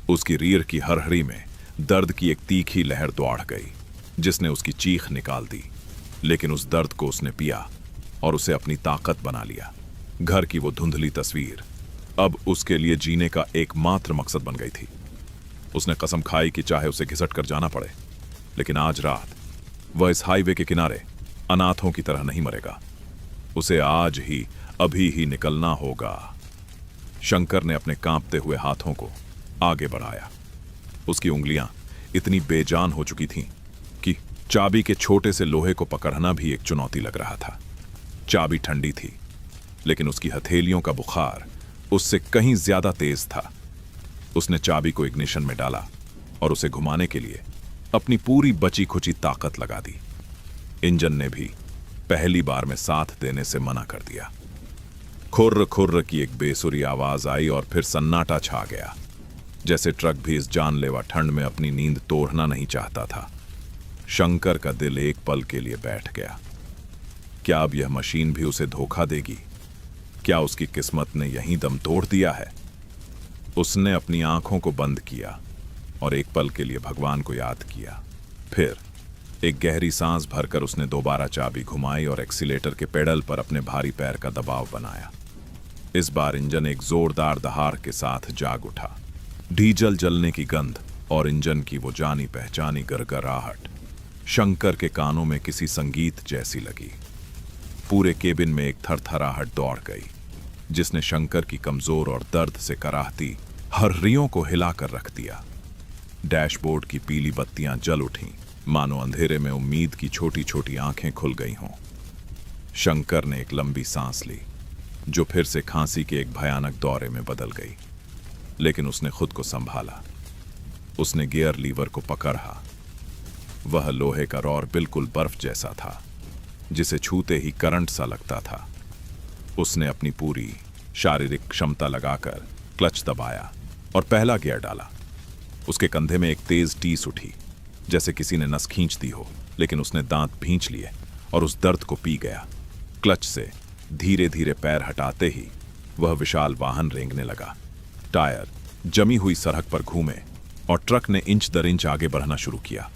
उसकी रीढ़ की हरहरी में दर्द की एक तीखी लहर दौड़ गई, जिसने उसकी चीख निकाल दी। लेकिन उस दर्द को उसने पिया और उसे अपनी ताकत बना लिया। घर की वो धुंधली तस्वीर अब उसके लिए जीने का एकमात्र मकसद बन गई थी। उसने कसम खाई कि चाहे उसे घिसट कर जाना पड़े, लेकिन आज रात वह इस हाईवे के किनारे अनाथों की तरह नहीं मरेगा। उसे आज ही, अभी ही निकलना होगा। शंकर ने अपने कांपते हुए हाथों को आगे बढ़ाया। उसकी उंगलियां इतनी बेजान हो चुकी थीं कि चाबी के छोटे से लोहे को पकड़ना भी एक चुनौती लग रहा था। चाबी ठंडी थी, लेकिन उसकी हथेलियों का बुखार उससे कहीं ज्यादा तेज था। उसने चाबी को इग्निशन में डाला और उसे घुमाने के लिए अपनी पूरी बची खुची ताकत लगा दी। इंजन ने भी पहली बार में साथ देने से मना कर दिया। खुर्र खुर्र की एक बेसुरी आवाज आई और फिर सन्नाटा छा गया, जैसे ट्रक भी इस जानलेवा ठंड में अपनी नींद तोड़ना नहीं चाहता था। शंकर का दिल एक पल के लिए बैठ गया। क्या अब यह मशीन भी उसे धोखा देगी? क्या उसकी किस्मत ने यहीं दम तोड़ दिया है? उसने अपनी आंखों को बंद किया और एक पल के लिए भगवान को याद किया। फिर एक गहरी सांस भरकर उसने दोबारा चाबी घुमाई और एक्सीलेटर के पेडल पर अपने भारी पैर का दबाव बनाया। इस बार इंजन एक जोरदार दहाड़ के साथ जाग उठा। डीजल जलने की गंध और इंजन की वो जानी पहचानी गरगराहट शंकर के कानों में किसी संगीत जैसी लगी। पूरे केबिन में एक थरथराहट दौड़ गई, जिसने शंकर की कमजोर और दर्द से कराहती हर्रियों को हिलाकर रख दिया। डैशबोर्ड की पीली बत्तियां जल उठीं, मानो अंधेरे में उम्मीद की छोटी छोटी आंखें खुल गई हों। शंकर ने एक लंबी सांस ली, जो फिर से खांसी के एक भयानक दौरे में बदल गई। लेकिन उसने खुद को संभाला। उसने गियर लीवर को पकड़ा। वह लोहे का रॉड बिल्कुल बर्फ जैसा था, जिसे छूते ही करंट सा लगता था। उसने अपनी पूरी शारीरिक क्षमता लगाकर क्लच दबाया और पहला गियर डाला। उसके कंधे में एक तेज टीस उठी, जैसे किसी ने नस खींच दी हो, लेकिन उसने दांत भींच लिए और उस दर्द को पी गया। क्लच से धीरे धीरे पैर हटाते ही वह विशाल वाहन रेंगने लगा। टायर जमी हुई सड़क पर घूमे और ट्रक ने इंच दर इंच आगे बढ़ना शुरू किया।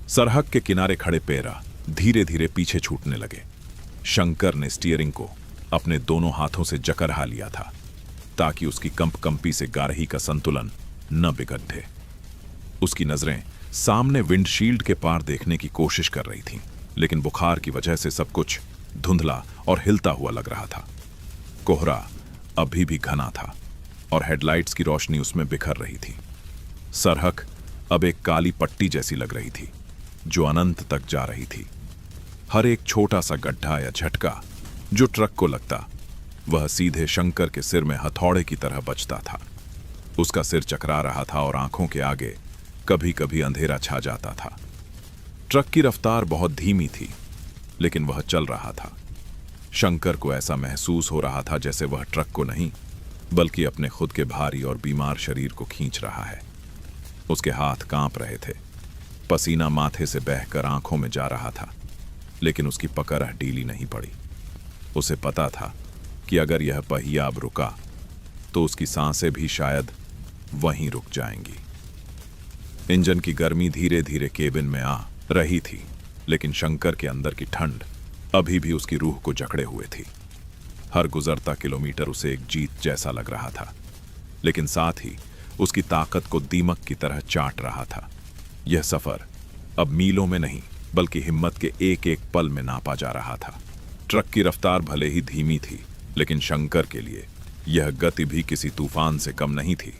सड़क के किनारे खड़े पैरा धीरे धीरे पीछे छूटने लगे। शंकर ने स्टीयरिंग को अपने दोनों हाथों से जकड़हा लिया था, ताकि उसकी कंपकंपी से गारही का संतुलन न बिगड़े। उसकी नजरें सामने विंडशील्ड के पार देखने की कोशिश कर रही थीं, लेकिन बुखार की वजह से सब कुछ धुंधला और हिलता हुआ लग रहा था। कोहरा अभी भी घना था और हेडलाइट्स की रोशनी उसमें बिखर रही थी। सड़क अब एक काली पट्टी जैसी लग रही थी, जो अनंत तक जा रही थी। हर एक छोटा सा गड्ढा या झटका जो ट्रक को लगता, वह सीधे शंकर के सिर में हथौड़े की तरह बचता था। उसका सिर चकरा रहा था और आंखों के आगे कभी कभी अंधेरा छा जाता था। ट्रक की रफ्तार बहुत धीमी थी, लेकिन वह चल रहा था। शंकर को ऐसा महसूस हो रहा था जैसे वह ट्रक को नहीं, बल्कि अपने खुद के भारी और बीमार शरीर को खींच रहा है। उसके हाथ कांप रहे थे, पसीना माथे से बहकर आंखों में जा रहा था, लेकिन उसकी पकड़ ढीली नहीं पड़ी। उसे पता था कि अगर यह पहिया अब रुका तो उसकी सांसें भी शायद वहीं रुक जाएंगी। इंजन की गर्मी धीरे धीरे केबिन में आ रही थी, लेकिन शंकर के अंदर की ठंड अभी भी उसकी रूह को जकड़े हुए थी। हर गुजरता किलोमीटर उसे एक जीत जैसा लग रहा था, लेकिन साथ ही उसकी ताकत को दीमक की तरह चाट रहा था। यह सफर अब मीलों में नहीं, बल्कि हिम्मत के एक एक पल में नापा जा रहा था। ट्रक की रफ्तार भले ही धीमी थी, लेकिन शंकर के लिए यह गति भी किसी तूफान से कम नहीं थी।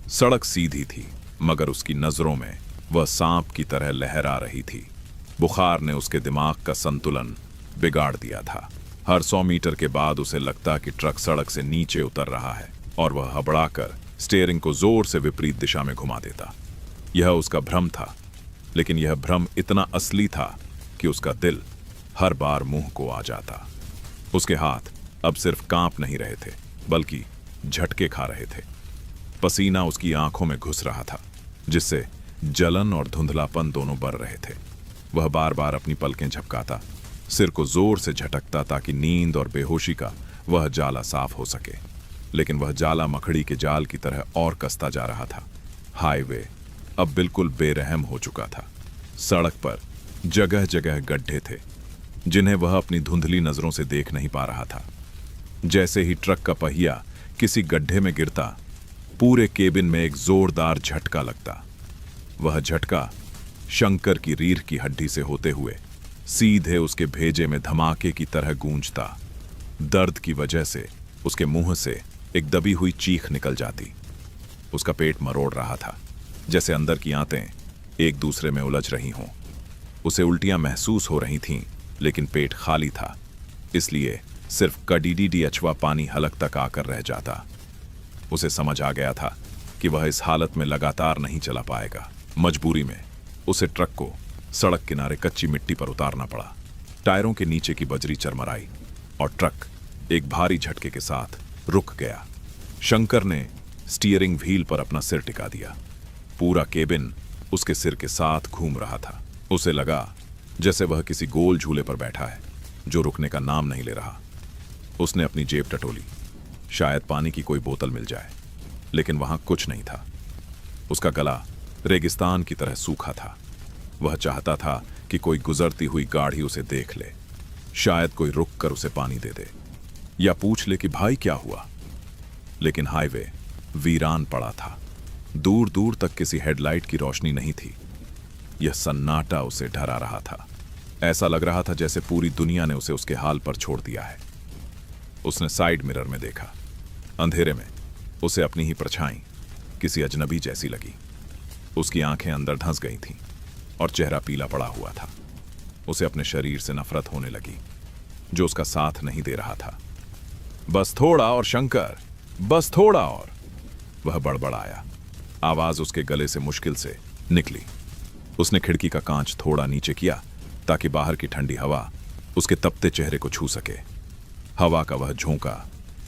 सड़क सीधी थी, मगर उसकी नजरों में वह सांप की तरह लहरा रही थी। बुखार ने उसके दिमाग का संतुलन बिगाड़ दिया था। हर 100 मीटर के बाद उसे लगता कि ट्रक सड़क से नीचे उतर रहा है, और वह हबड़ाकर स्टीयरिंग को जोर से विपरीत दिशा में घुमा देता। यह उसका भ्रम था, लेकिन यह भ्रम इतना असली था कि उसका दिल हर बार मुंह को आ जाता। उसके हाथ अब सिर्फ कांप नहीं रहे थे, बल्कि झटके खा रहे थे। पसीना उसकी आंखों में घुस रहा था, जिससे जलन और धुंधलापन दोनों बढ़ रहे थे। वह बार बार अपनी पलकें झपकाता, सिर को जोर से झटकता ताकि नींद और बेहोशी का वह जाला साफ हो सके, लेकिन वह जाला मकड़ी के जाल की तरह और कसता जा रहा था। हाईवे अब बिल्कुल बेरहम हो चुका था। सड़क पर जगह जगह गड्ढे थे, जिन्हें वह अपनी धुंधली नजरों से देख नहीं पा रहा था। जैसे ही ट्रक का पहिया किसी गड्ढे में गिरता, पूरे केबिन में एक जोरदार झटका लगता। वह झटका शंकर की रीढ़ की हड्डी से होते हुए सीधे उसके भेजे में धमाके की तरह गूंजता। दर्द की वजह से उसके मुंह से एक दबी हुई चीख निकल जाती। उसका पेट मरोड़ रहा था, जैसे अंदर की आंतें एक दूसरे में उलझ रही हों। उसे उल्टियां महसूस हो रही थीं, लेकिन पेट खाली था, इसलिए सिर्फ कडीडी अछवा पानी हलक तक आकर रह जाता। उसे समझ आ गया था कि वह इस हालत में लगातार नहीं चला पाएगा। मजबूरी में उसे ट्रक को सड़क किनारे कच्ची मिट्टी पर उतारना पड़ा। टायरों के नीचे की बजरी चरमराई और ट्रक एक भारी झटके के साथ रुक गया। शंकर ने स्टीयरिंग व्हील पर अपना सिर टिका दिया। पूरा केबिन उसके सिर के साथ घूम रहा था। उसे लगा जैसे वह किसी गोल झूले पर बैठा है जो रुकने का नाम नहीं ले रहा। उसने अपनी जेब टटोली, शायद पानी की कोई बोतल मिल जाए, लेकिन वहां कुछ नहीं था। उसका गला रेगिस्तान की तरह सूखा था। वह चाहता था कि कोई गुजरती हुई गाड़ी उसे देख ले, शायद कोई रुक कर उसे पानी दे दे या पूछ ले कि भाई क्या हुआ। लेकिन हाईवे वीरान पड़ा था। दूर दूर तक किसी हेडलाइट की रोशनी नहीं थी। यह सन्नाटा उसे डरा रहा था। ऐसा लग रहा था जैसे पूरी दुनिया ने उसे उसके हाल पर छोड़ दिया है। उसने साइड मिरर में देखा। अंधेरे में उसे अपनी ही परछाई किसी अजनबी जैसी लगी। उसकी आंखें अंदर धंस गई थीं और चेहरा पीला पड़ा हुआ था। उसे अपने शरीर से नफरत होने लगी, जो उसका साथ नहीं दे रहा था। बस थोड़ा और शंकर, बस थोड़ा और, वह बड़बड़ाया। आवाज उसके गले से मुश्किल से निकली। उसने खिड़की का कांच थोड़ा नीचे किया ताकि बाहर की ठंडी हवा उसके तपते चेहरे को छू सके। हवा का वह झोंका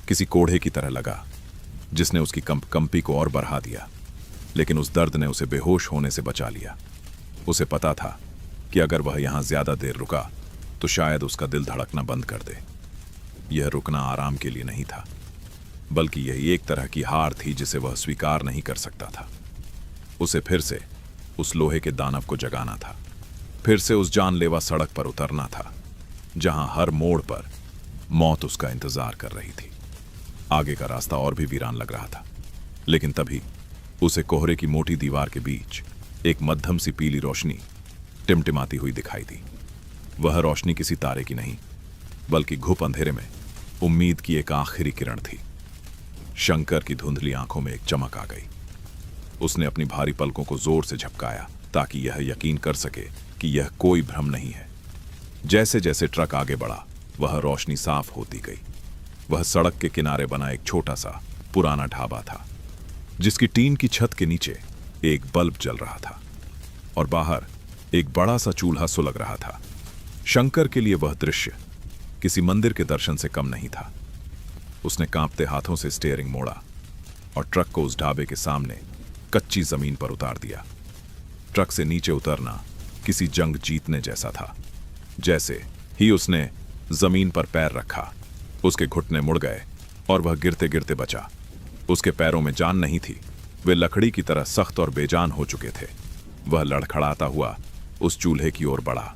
किसी कोढ़े की तरह लगा, जिसने उसकी कंपी को और बढ़ा दिया, लेकिन उस दर्द ने उसे बेहोश होने से बचा लिया। उसे पता था कि अगर वह यहां ज्यादा देर रुका तो शायद उसका दिल धड़कना बंद कर दे। यह रुकना आराम के लिए नहीं था, बल्कि यह एक तरह की हार थी जिसे वह स्वीकार नहीं कर सकता था। उसे फिर से उस लोहे के दानव को जगाना था, फिर से उस जानलेवा सड़क पर उतरना था जहां हर मोड़ पर मौत उसका इंतजार कर रही थी। आगे का रास्ता और भी वीरान लग रहा था, लेकिन तभी उसे कोहरे की मोटी दीवार के बीच एक मध्यम सी पीली रोशनी टिमटिमाती हुई दिखाई दी। वह रोशनी किसी तारे की नहीं, बल्कि घुप अंधेरे में उम्मीद की एक आखिरी किरण थी। शंकर की धुंधली आंखों में एक चमक आ गई। उसने अपनी भारी पलकों को जोर से झपकाया ताकि यह यकीन कर सके कि यह कोई भ्रम नहीं है। जैसे जैसे ट्रक आगे बढ़ा, वह रोशनी साफ होती गई। वह सड़क के किनारे बना एक छोटा सा पुराना ढाबा था, जिसकी टीन की छत के नीचे एक बल्ब जल रहा था और बाहर एक बड़ा सा चूल्हा सुलग रहा था। शंकर के लिए वह दृश्य किसी मंदिर के दर्शन से कम नहीं था। उसने कांपते हाथों से स्टीयरिंग मोड़ा और ट्रक को उस ढाबे के सामने कच्ची जमीन पर उतार दिया। ट्रक से नीचे उतरना किसी जंग जीतने जैसा था। जैसे ही उसने जमीन पर पैर रखा, उसके घुटने मुड़ गए और वह गिरते गिरते बचा। उसके पैरों में जान नहीं थी, वे लकड़ी की तरह सख्त और बेजान हो चुके थे। वह लड़खड़ाता हुआ उस चूल्हे की ओर बढ़ा।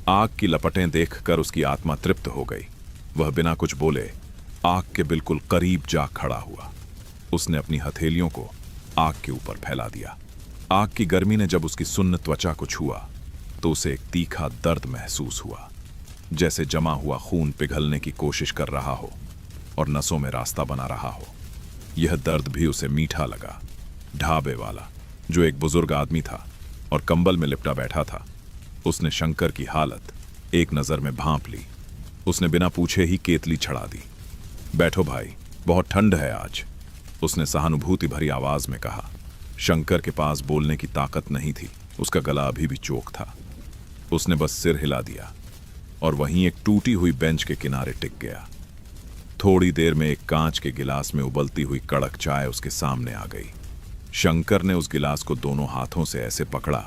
आग की लपटें देखकर उसकी आत्मा तृप्त हो गई। वह बिना कुछ बोले आग के बिल्कुल करीब जा खड़ा हुआ। उसने अपनी हथेलियों को आग के ऊपर फैला दिया। आग की गर्मी ने जब उसकी सुन्न त्वचा को छुआ तो उसे एक तीखा दर्द महसूस हुआ, जैसे जमा हुआ खून पिघलने की कोशिश कर रहा हो और नसों में रास्ता बना रहा हो। यह दर्द भी उसे मीठा लगा। ढाबे वाला, जो एक बुजुर्ग आदमी था और कंबल में लिपटा बैठा था, उसने शंकर की हालत एक नजर में भांप ली। उसने बिना पूछे ही केतली चढ़ा दी। बैठो भाई, बहुत ठंड है आज, उसने सहानुभूति भरी आवाज में कहा। शंकर के पास बोलने की ताकत नहीं थी, उसका गला अभी भी चोक था। उसने बस सिर हिला दिया और वहीं एक टूटी हुई बेंच के किनारे टिक गया। थोड़ी देर में एक कांच के गिलास में उबलती हुई कड़क चाय उसके सामने आ गई। शंकर ने उस गिलास को दोनों हाथों से ऐसे पकड़ा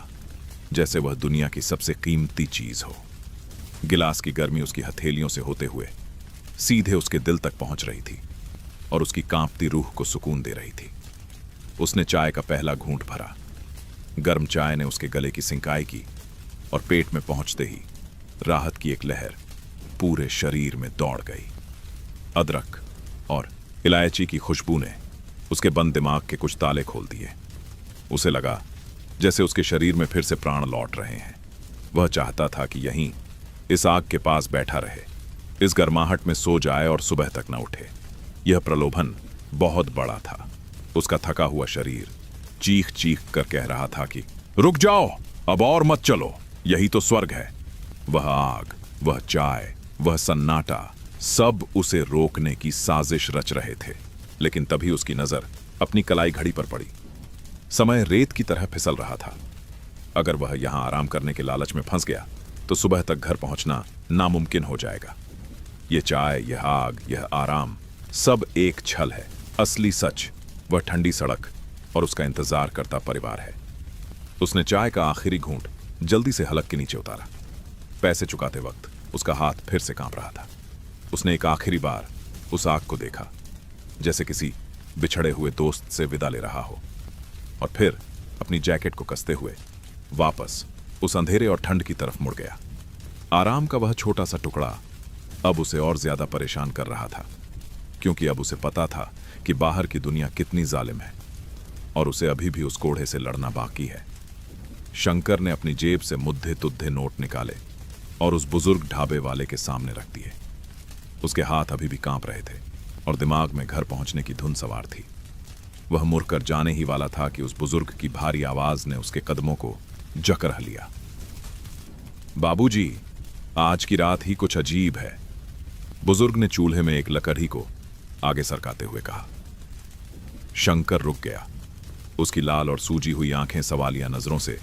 जैसे वह दुनिया की सबसे कीमती चीज हो। गिलास की गर्मी उसकी हथेलियों से होते हुए सीधे उसके दिल तक पहुंच रही थी और उसकी कांपती रूह को सुकून दे रही थी। उसने चाय का पहला घूंट भरा। गर्म चाय ने उसके गले की सिंकाई की और पेट में पहुंचते ही राहत की एक लहर पूरे शरीर में दौड़ गई। अदरक और इलायची की खुशबू ने उसके बंद दिमाग के कुछ ताले खोल दिए। उसे लगा जैसे उसके शरीर में फिर से प्राण लौट रहे हैं। वह चाहता था कि यहीं इस आग के पास बैठा रहे, इस गर्माहट में सो जाए और सुबह तक न उठे। यह प्रलोभन बहुत बड़ा था। उसका थका हुआ शरीर चीख चीख कर कह रहा था कि रुक जाओ, अब और मत चलो, यही तो स्वर्ग है। वह आग, वह चाय, वह सन्नाटा, सब उसे रोकने की साजिश रच रहे थे। लेकिन तभी उसकी नजर अपनी कलाई घड़ी पर पड़ी। समय रेत की तरह फिसल रहा था। अगर वह यहां आराम करने के लालच में फंस गया तो सुबह तक घर पहुंचना नामुमकिन हो जाएगा। यह चाय, यह आग, यह आराम, सब एक छल है। असली सच वह ठंडी सड़क और उसका इंतजार करता परिवार है। उसने चाय का आखिरी घूंट जल्दी से हलक के नीचे उतारा। पैसे चुकाते वक्त उसका हाथ फिर से कांप रहा था। उसने एक आखिरी बार उस आग को देखा, जैसे किसी बिछड़े हुए दोस्त से विदा ले रहा हो, और फिर अपनी जैकेट को कसते हुए वापस उस अंधेरे और ठंड की तरफ मुड़ गया। आराम का वह छोटा सा टुकड़ा अब उसे और ज्यादा परेशान कर रहा था, क्योंकि अब उसे पता था कि बाहर की दुनिया कितनी जालिम है और उसे अभी भी उस कोढ़े से लड़ना बाकी है। शंकर ने अपनी जेब से मुद्दे तुद्दे नोट निकाले और उस बुजुर्ग ढाबे वाले के सामने रख दिए। उसके हाथ अभी भी कांप रहे थे और दिमाग में घर पहुंचने की धुन सवार थी। वह मुड़कर जाने ही वाला था कि उस बुजुर्ग की भारी आवाज ने उसके कदमों को जकड़ लिया। बाबूजी, आज की रात ही कुछ अजीब है, बुजुर्ग ने चूल्हे में एक लकड़ी को आगे सरकाते हुए कहा। शंकर रुक गया। उसकी लाल और सूजी हुई आंखें सवालिया नजरों से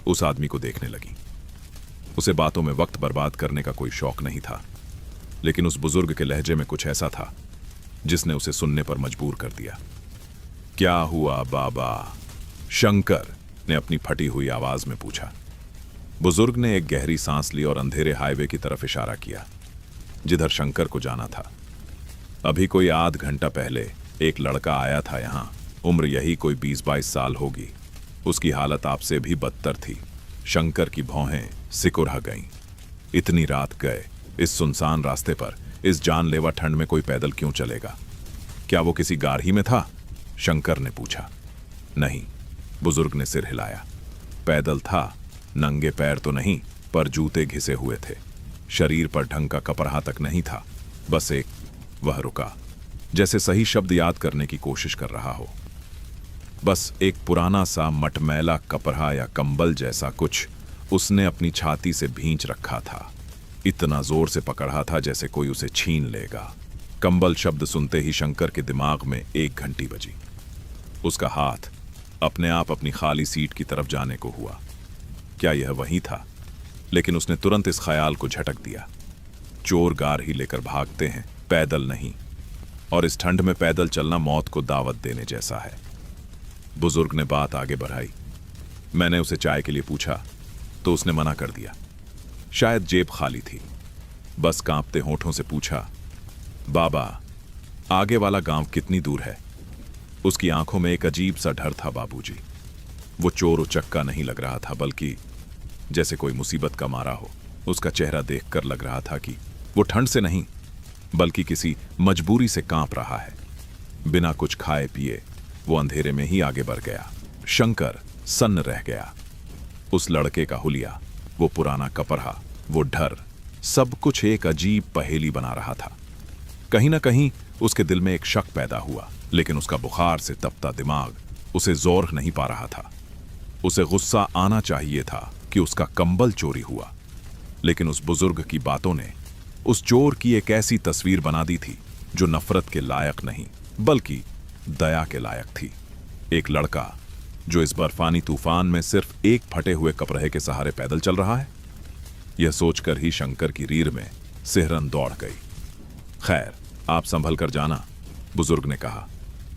उस आदमी को देखने लगी। उसे बातों में वक्त बर्बाद करने का कोई शौक नहीं था, लेकिन उस बुजुर्ग के लहजे में कुछ ऐसा था जिसने उसे सुनने पर मजबूर कर दिया। क्या हुआ बाबा? शंकर ने अपनी फटी हुई आवाज में पूछा। बुजुर्ग ने एक गहरी सांस ली और अंधेरे हाईवे की तरफ इशारा किया, जिधर शंकर को जाना था। अभी कोई आध घंटा पहले एक लड़का आया था यहां, उम्र यही कोई 20-22 साल होगी। उसकी हालत आपसे भी बदतर थी। शंकर की भौहें सिकुड़ गईं। इतनी रात गए इस सुनसान रास्ते पर, इस जानलेवा ठंड में कोई पैदल क्यों चलेगा? क्या वो किसी गारही में था? शंकर ने पूछा। नहीं, बुजुर्ग ने सिर हिलाया। पैदल था, नंगे पैर तो नहीं, पर जूते घिसे हुए थे। शरीर पर ढंग का कपड़ा तक नहीं था, बस एक। वह रुका, जैसे सही शब्द याद करने की कोशिश कर रहा हो। बस एक पुराना सा मटमैला कपड़ा या कंबल जैसा कुछ उसने अपनी छाती से भींच रखा था। इतना जोर से पकड़ा था जैसे कोई उसे छीन लेगा। कंबल शब्द सुनते ही शंकर के दिमाग में एक घंटी बजी। उसका हाथ अपने आप अपनी खाली सीट की तरफ जाने को हुआ। क्या यह वही था? लेकिन उसने तुरंत इस ख्याल को झटक दिया। चोर गार ही लेकर भागते हैं, पैदल नहीं। और इस ठंड में पैदल चलना मौत को दावत देने जैसा है। बुजुर्ग ने बात आगे बढ़ाई। मैंने उसे चाय के लिए पूछा तो उसने मना कर दिया। शायद जेब खाली थी। बस कांपते होठों से पूछा, बाबा, आगे वाला गांव कितनी दूर है? उसकी आंखों में एक अजीब सा डर था बाबूजी। वो चोर उचक्का नहीं लग रहा था, बल्कि जैसे कोई मुसीबत का मारा हो। उसका चेहरा देखकर लग रहा था कि वो ठंड से नहीं, बल्कि किसी मजबूरी से कांप रहा है। बिना कुछ खाए पिए वो अंधेरे में ही आगे बढ़ गया। शंकर सन्न रह गया। उस लड़के का हुलिया, वो पुराना कपड़ा, वो डर, सब कुछ एक अजीब पहेली बना रहा था। कहीं ना कहीं उसके दिल में एक शक पैदा हुआ, लेकिन उसका बुखार से तपता दिमाग उसे जोर नहीं पा रहा था। उसे गुस्सा आना चाहिए था कि उसका कंबल चोरी हुआ, लेकिन उस बुजुर्ग की बातों ने उस चोर की एक ऐसी तस्वीर बना दी थी जो नफरत के लायक नहीं, बल्कि दया के लायक थी। एक लड़का जो इस बर्फानी तूफान में सिर्फ एक फटे हुए कपड़े के सहारे पैदल चल रहा है। यह सोचकर ही शंकर की रीढ़ में सिहरन दौड़ गई। खैर, आप संभल कर जाना, बुजुर्ग ने कहा।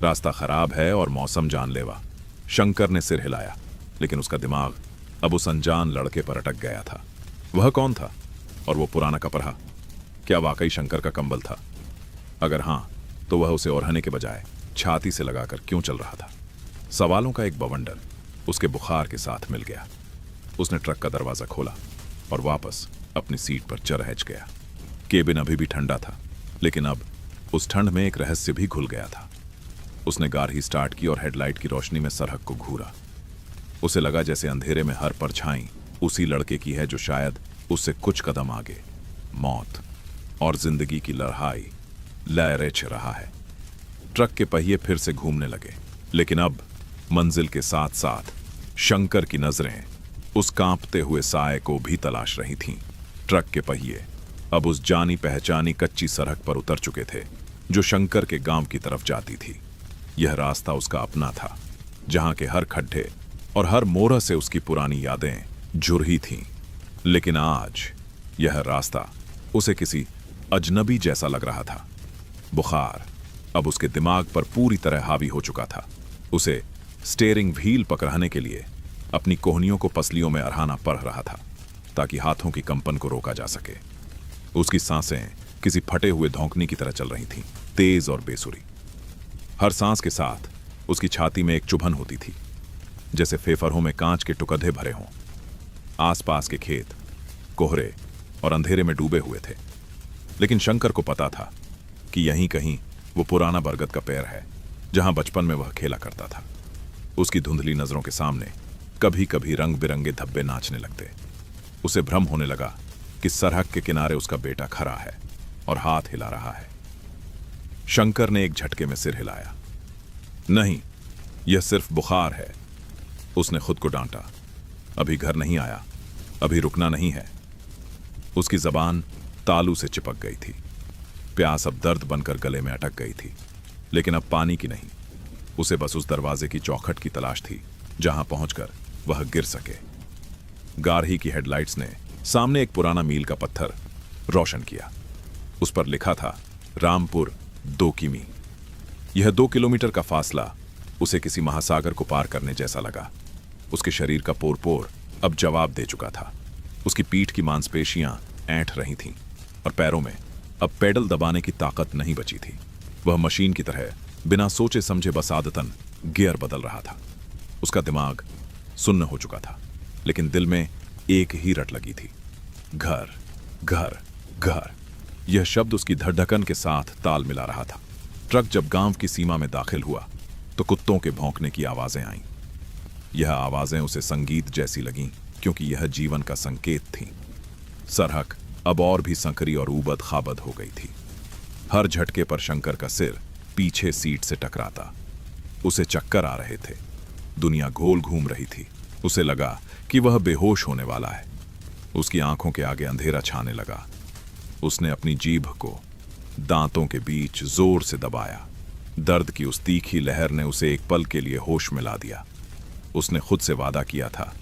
रास्ता खराब है और मौसम जानलेवा। शंकर ने सिर हिलाया, लेकिन उसका दिमाग अब उस अनजान लड़के पर अटक गया था। वह कौन था? और वो पुराना कपड़ा क्या वाकई शंकर का कंबल था? अगर हां, तो वह उसे ओढ़ने के बजाय छाती से लगाकर क्यों चल रहा था? सवालों का एक बवंडर उसके बुखार के साथ मिल गया। उसने ट्रक का दरवाजा खोला और वापस अपनी सीट पर चरहच गया। केबिन अभी भी ठंडा था, लेकिन अब उस ठंड में एक रहस्य भी घुल गया था। उसने गाड़ी स्टार्ट की और हेडलाइट की रोशनी में सरहद को घूरा। उसे लगा जैसे अंधेरे में हर परछाई उसी लड़के की है जो शायद उससे कुछ कदम आगे मौत और जिंदगी की लड़ाई लहरेच रहा है। ट्रक के पहिए फिर से घूमने लगे, लेकिन अब मंजिल के साथ साथ शंकर की नजरें उस कांपते हुए साए को भी तलाश रही थीं। ट्रक के पहिए अब उस जानी पहचानी कच्ची सड़क पर उतर चुके थे जो शंकर के गांव की तरफ जाती थी। यह रास्ता उसका अपना था, जहां के हर खड्डे और हर मोड़ से उसकी पुरानी यादें जुड़ ही थीं। लेकिन आज यह रास्ता उसे किसी अजनबी जैसा लग रहा था। बुखार अब उसके दिमाग पर पूरी तरह हावी हो चुका था। उसे स्टीयरिंग व्हील पकड़ने के लिए अपनी कोहनियों को पसलियों में अरहाना पड़ रहा था, ताकि हाथों की कंपन को रोका जा सके। उसकी सांसें किसी फटे हुए धौंकने की तरह चल रही थीं, तेज और बेसुरी। हर सांस के साथ उसकी छाती में एक चुभन होती थी, जैसे फेफड़ों में कांच के टुकड़े भरे हों। आसपास के खेत कोहरे और अंधेरे में डूबे हुए थे, लेकिन शंकर को पता था कि यहीं कहीं वो पुराना बरगद का पेड़ है जहां बचपन में वह खेला करता था। उसकी धुंधली नजरों के सामने कभी कभी रंग बिरंगे धब्बे नाचने लगते। उसे भ्रम होने लगा कि सड़क के किनारे उसका बेटा खड़ा है और हाथ हिला रहा है। शंकर ने एक झटके में सिर हिलाया। नहीं, यह सिर्फ बुखार है, उसने खुद को डांटा। अभी घर नहीं आया, अभी रुकना नहीं है। उसकी जबान तालू से चिपक गई थी। प्यास अब दर्द बनकर गले में अटक गई थी, लेकिन अब पानी की नहीं। उसे बस उस दरवाजे की चौखट की तलाश थी जहां पहुंचकर वह गिर सके। गाड़ी की हेडलाइट्स ने सामने एक पुराना मील का पत्थर रोशन किया। उस पर लिखा था रामपुर 2 किमी। यह 2 किलोमीटर का फासला उसे किसी महासागर को पार करने जैसा लगा। उसके शरीर का पोर पोर अब जवाब दे चुका था। उसकी पीठ की मांसपेशियां ऐंठ रही थीं और पैरों में अब पेडल दबाने की ताकत नहीं बची थी। वह मशीन की तरह बिना सोचे समझे बस आदतन गियर बदल रहा था। उसका दिमाग सुन्न हो चुका था, लेकिन दिल में एक ही रट लगी थी, घर घर घर। यह शब्द उसकी धड़धकन के साथ ताल मिला रहा था। ट्रक जब गांव की सीमा में दाखिल हुआ तो कुत्तों के भौंकने की आवाजें आईं। यह आवाजें उसे संगीत जैसी लगीं, क्योंकि यह जीवन का संकेत थीं। सड़क अब और भी संकरी और उबद खाबद हो गई थी। हर झटके पर शंकर का सिर पीछे सीट से टकराता। उसे चक्कर आ रहे थे। दुनिया गोल घूम रही थी। उसे लगा कि वह बेहोश होने वाला है। उसकी आंखों के आगे अंधेरा छाने लगा। उसने अपनी जीभ को दांतों के बीच जोर से दबाया। दर्द की उस तीखी लहर ने उसे एक पल के लिए होश में ला दिया। उसने खुद से वादा किया था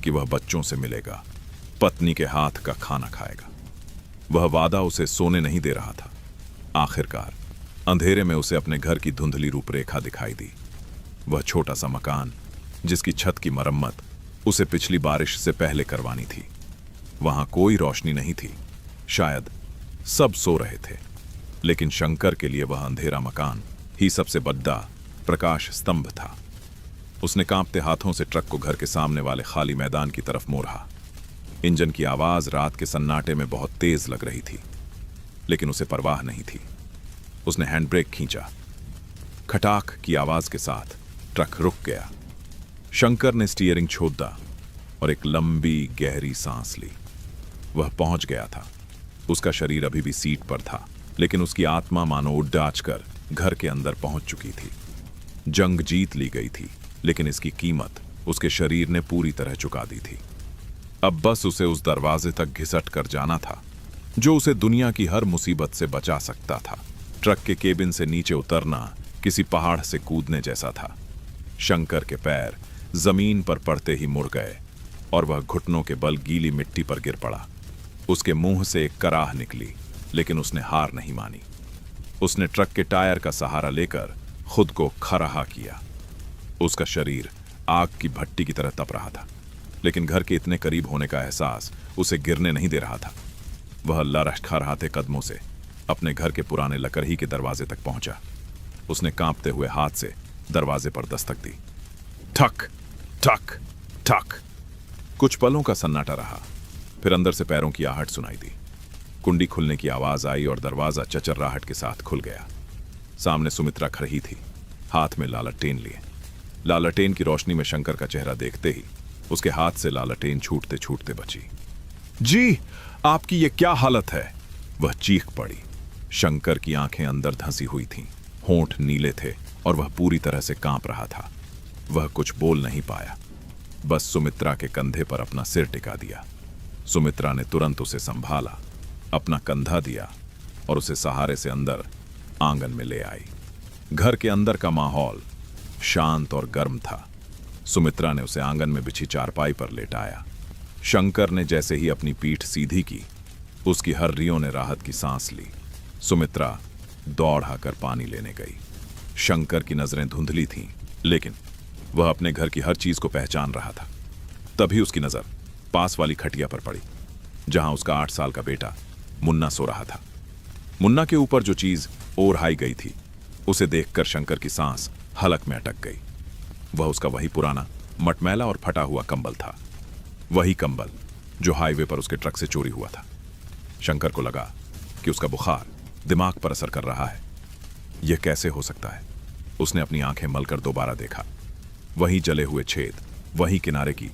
कि वह बच्चों से मिलेगा, पत्नी के हाथ का खाना खाएगा। वह वादा उसे सोने नहीं दे रहा था। आखिरकार अंधेरे में उसे अपने घर की धुंधली रूपरेखा दिखाई दी। वह छोटा सा मकान जिसकी छत की मरम्मत उसे पिछली बारिश से पहले करवानी थी। वहां कोई रोशनी नहीं थी, शायद सब सो रहे थे, लेकिन शंकर के लिए वह अंधेरा मकान ही सबसे बड़ा प्रकाश स्तंभ था। उसने कांपते हाथों से ट्रक को घर के सामने वाले खाली मैदान की तरफ मोड़ा। इंजन की आवाज रात के सन्नाटे में बहुत तेज लग रही थी, लेकिन उसे परवाह नहीं थी। उसने हैंड ब्रेक खींचा। खटाक की आवाज के साथ ट्रक रुक गया। शंकर ने स्टीयरिंग छोड़ दा और एक लंबी गहरी सांस ली। वह पहुंच गया था। उसका शरीर अभी भी सीट पर था, लेकिन उसकी आत्मा मानो उड़ाच कर घर के अंदर पहुंच चुकी थी। जंग जीत ली गई थी, लेकिन इसकी कीमत उसके शरीर ने पूरी तरह चुका दी थी। अब बस उसे उस दरवाजे तक घिसट कर जाना था जो उसे दुनिया की हर मुसीबत से बचा सकता था। ट्रक के केबिन से नीचे उतरना किसी पहाड़ से कूदने जैसा था। शंकर के पैर जमीन पर पड़ते ही मुड़ गए और वह घुटनों के बल गीली मिट्टी पर गिर पड़ा। उसके मुंह से एक कराह निकली, लेकिन उसने हार नहीं मानी। उसने ट्रक के टायर का सहारा लेकर खुद को खराहा किया। उसका शरीर आग की भट्टी की तरह तप रहा था, लेकिन घर के इतने करीब होने का एहसास उसे गिरने नहीं दे रहा था। वह लरखराते कदमों से अपने घर के पुराने लकड़ी के दरवाजे तक पहुंचा। उसने कांपते हुए हाथ से दरवाजे पर दस्तक दी। ठक ठक ठक। कुछ पलों का सन्नाटा रहा, फिर अंदर से पैरों की आहट सुनाई दी। कुंडी खुलने की आवाज आई और दरवाजा चचर्राहट के साथ खुल गया। सामने सुमित्रा खड़ी थी, हाथ में लालटेन लिए। लालटेन की रोशनी में शंकर का चेहरा देखते ही उसके हाथ से लालटेन छूटते छूटते बची। जी, आपकी ये क्या हालत है? वह चीख पड़ी। शंकर की आंखें अंदर धंसी हुई थीं, होंठ नीले थे और वह पूरी तरह से कांप रहा था। वह कुछ बोल नहीं पाया, बस सुमित्रा के कंधे पर अपना सिर टिका दिया। सुमित्रा ने तुरंत उसे संभाला, अपना कंधा दिया और उसे सहारे से अंदर आंगन में ले आई। घर के अंदर का माहौल शांत और गर्म था। सुमित्रा ने उसे आंगन में बिछी चारपाई पर लेटाया। शंकर ने जैसे ही अपनी पीठ सीधी की, उसकी हर्रियों ने राहत की सांस ली। सुमित्रा दौड़ाकर पानी लेने गई। शंकर की नजरें धुंधली थीं, लेकिन वह अपने घर की हर चीज को पहचान रहा था। तभी उसकी नजर पास वाली खटिया पर पड़ी, जहां उसका 8 साल का बेटा मुन्ना सो रहा था। मुन्ना के ऊपर जो चीज ओढ़ाई गई थी, उसे देखकर शंकर की सांस हलक में अटक गई। वह उसका वही पुराना मटमैला और फटा हुआ कंबल था, वही कंबल जो हाईवे पर उसके ट्रक से चोरी हुआ था। शंकर को लगा कि उसका बुखार दिमाग पर असर कर रहा है। यह कैसे हो सकता है? उसने अपनी आंखें मलकर दोबारा देखा। वही जले हुए छेद, वही किनारे की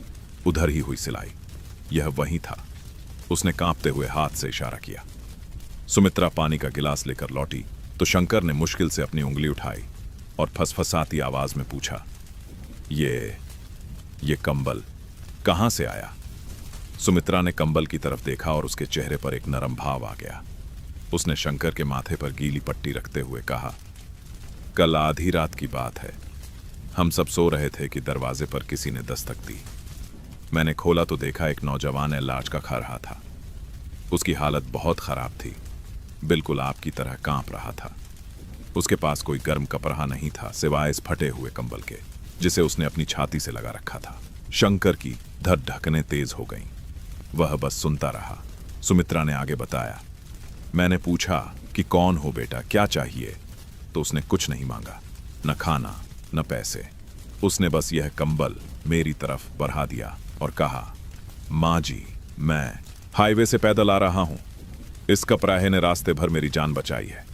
उधर ही हुई सिलाई, यह वही था। उसने कांपते हुए हाथ से इशारा किया। सुमित्रा पानी का गिलास लेकर लौटी तो शंकर ने मुश्किल से अपनी उंगली उठाई और फसफसाती आवाज में पूछा, ये कंबल कहां से आया? सुमित्रा ने कंबल की तरफ देखा और उसके चेहरे पर एक नरम भाव आ गया। उसने शंकर के माथे पर गीली पट्टी रखते हुए कहा, कल आधी रात की बात है। हम सब सो रहे थे कि दरवाजे पर किसी ने दस्तक दी। मैंने खोला तो देखा एक नौजवान इलाज का खा रहा था। उसकी हालत बहुत खराब थी, बिल्कुल आपकी तरह कांप रहा था। उसके पास कोई गर्म कपड़ा नहीं था सिवाय इस फटे हुए कंबल के, जिसे उसने अपनी छाती से लगा रखा था। शंकर की धड़ धड़कनें तेज हो गईं। वह बस सुनता रहा। सुमित्रा ने आगे बताया, मैंने पूछा कि कौन हो बेटा, क्या चाहिए? तो उसने कुछ नहीं मांगा, न खाना न पैसे। उसने बस यह कंबल मेरी तरफ बढ़ा दिया और कहा, माँ जी, मैं हाईवे से पैदल आ रहा हूं। इस कपराहे ने रास्ते भर मेरी जान बचाई है।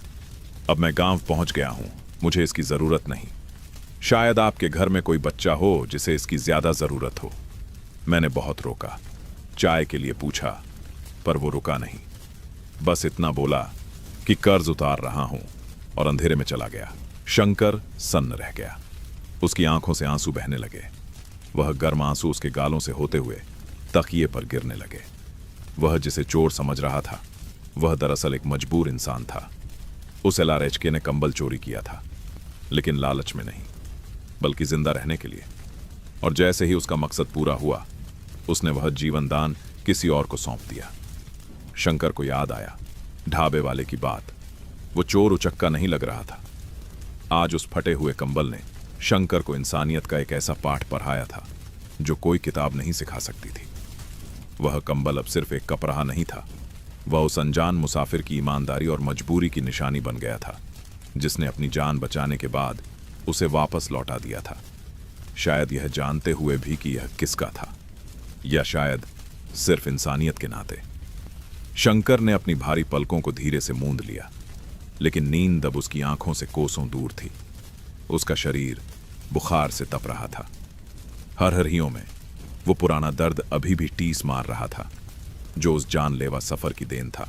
अब मैं गांव पहुंच गया हूं, मुझे इसकी जरूरत नहीं। शायद आपके घर में कोई बच्चा हो जिसे इसकी ज्यादा जरूरत हो। मैंने बहुत रोका, चाय के लिए पूछा, पर वो रुका नहीं। बस इतना बोला कि कर्ज उतार रहा हूं और अंधेरे में चला गया। शंकर सन्न रह गया। उसकी आंखों से आंसू बहने लगे। वह गर्म आंसू उसके गालों से होते हुए तकिए पर गिरने लगे। वह जिसे चोर समझ रहा था, वह दरअसल एक मजबूर इंसान था। उस एलआरएचके ने कंबल चोरी किया था, लेकिन लालच में नहीं, बल्कि जिंदा रहने के लिए। और जैसे ही उसका मकसद पूरा हुआ, उसने वह जीवन दान किसी और को सौंप दिया। शंकर को याद आया ढाबे वाले की बात। वो चोर उचक्का नहीं लग रहा था। आज उस फटे हुए कंबल ने शंकर को इंसानियत का एक ऐसा पाठ पढ़ाया था जो कोई किताब नहीं सिखा सकती थी। वह कंबल अब सिर्फ एक कपड़ा नहीं था, वह उस अनजान मुसाफिर की ईमानदारी और मजबूरी की निशानी बन गया था, जिसने अपनी जान बचाने के बाद उसे वापस लौटा दिया था, शायद यह जानते हुए भी कि यह किसका था, या शायद सिर्फ इंसानियत के नाते। शंकर ने अपनी भारी पलकों को धीरे से मूंद लिया, लेकिन नींद अब उसकी आंखों से कोसों दूर थी। उसका शरीर बुखार से तप रहा था। हरहरियों में वो पुराना दर्द अभी भी टीस मार रहा था, जो उस जानलेवा सफर की देन था।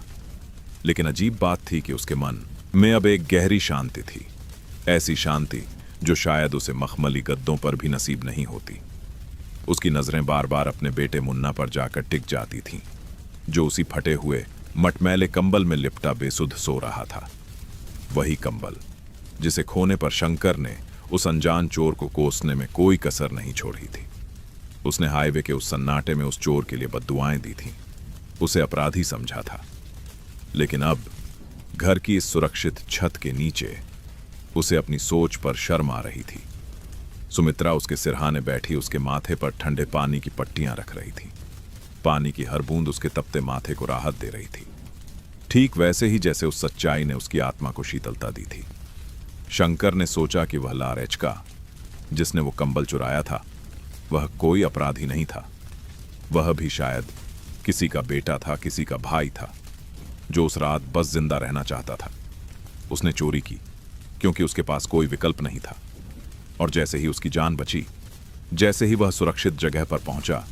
लेकिन अजीब बात थी कि उसके मन में अब एक गहरी शांति थी, ऐसी शांति जो शायद उसे मखमली गद्दों पर भी नसीब नहीं होती। उसकी नजरें बार बार अपने बेटे मुन्ना पर जाकर टिक जाती थीं, जो उसी फटे हुए मटमैले कंबल में लिपटा बेसुध सो रहा था। वही कंबल जिसे खोने पर शंकर ने उस अनजान चोर को कोसने में कोई कसर नहीं छोड़ी थी। उसने हाईवे के उस सन्नाटे में उस चोर के लिए बद्दुआएं दी थीं, उसे अपराधी समझा था। लेकिन अब घर की इस सुरक्षित छत के नीचे उसे अपनी सोच पर शर्म आ रही थी। सुमित्रा उसके सिरहाने बैठी उसके माथे पर ठंडे पानी की पट्टियां रख रही थी। पानी की हर बूंद उसके तपते माथे को राहत दे रही थी, ठीक वैसे ही जैसे उस सच्चाई ने उसकी आत्मा को शीतलता दी थी। शंकर ने सोचा कि वह लारेचका, जिसने वो कंबल चुराया था, वह कोई अपराधी नहीं था। वह भी शायद किसी का बेटा था, किसी का भाई था, जो उस रात बस जिंदा रहना चाहता था। उसने चोरी की क्योंकि उसके पास कोई विकल्प नहीं था, और जैसे ही उसकी जान बची, जैसे ही वह सुरक्षित जगह पर पहुंचा,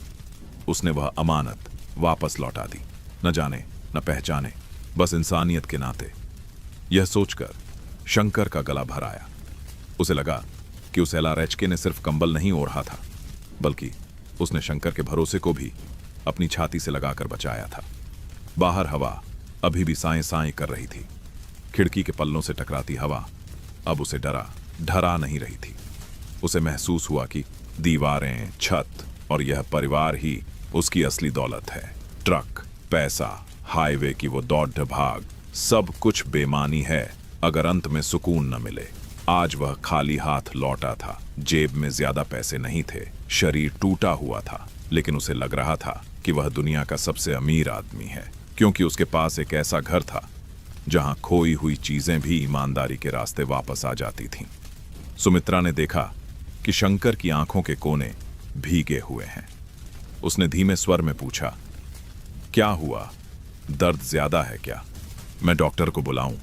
उसने वह अमानत वापस लौटा दी, न जाने न पहचाने, बस इंसानियत के नाते। यह सोचकर शंकर का गला भर आया। उसे लगा कि उस एलआरएचके ने सिर्फ कंबल नहीं ओढ़ा था, बल्कि उसने शंकर के भरोसे को भी अपनी छाती से लगाकर बचाया था। बाहर हवा अभी भी साएं साएं कर रही थी। खिड़की के पल्लों से टकराती हवा अब उसे ढरा नहीं रही थी। उसे महसूस हुआ कि दीवारें, छत और यह परिवार ही उसकी असली दौलत है। ट्रक, पैसा, हाईवे की वो दौड़ भाग, सब कुछ बेमानी है अगर अंत में सुकून न मिले। आज वह खाली हाथ लौटा था। जेब में ज्यादा पैसे नहीं थे, शरीर टूटा हुआ था, लेकिन उसे लग रहा था कि वह दुनिया का सबसे अमीर आदमी है, क्योंकि उसके पास एक ऐसा घर था जहां खोई हुई चीजें भी ईमानदारी के रास्ते वापस आ जाती थीं। सुमित्रा ने देखा कि शंकर की आंखों के कोने भीगे हुए हैं। उसने धीमे स्वर में पूछा, क्या हुआ? दर्द ज्यादा है क्या? मैं डॉक्टर को बुलाऊं?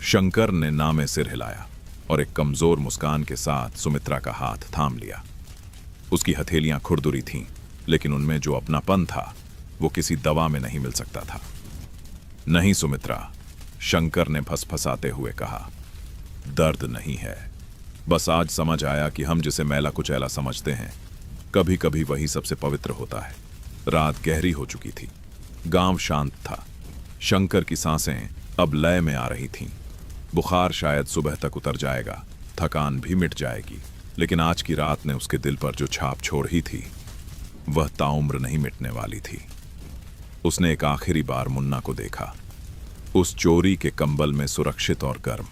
शंकर ने नामे सिर हिलाया और एक कमजोर मुस्कान के साथ सुमित्रा का हाथ थाम लिया। उसकी हथेलियां खुरदुरी थीं, लेकिन उनमें जो अपनापन था वो किसी दवा में नहीं मिल सकता था। नहीं सुमित्रा, शंकर ने फसफसाते हुए कहा, दर्द नहीं है, बस आज समझ आया कि हम जिसे मैला कुचैला समझते हैं, कभी कभी वही सबसे पवित्र होता है। रात गहरी हो चुकी थी, गांव शांत था। शंकर की सांसें अब लय में आ रही थीं। बुखार शायद सुबह तक उतर जाएगा, थकान भी मिट जाएगी, लेकिन आज की रात ने उसके दिल पर जो छाप छोड़ी थी वह ताउम्र नहीं मिटने वाली थी। उसने एक आखिरी बार मुन्ना को देखा, उस चोरी के कंबल में सुरक्षित और गर्म।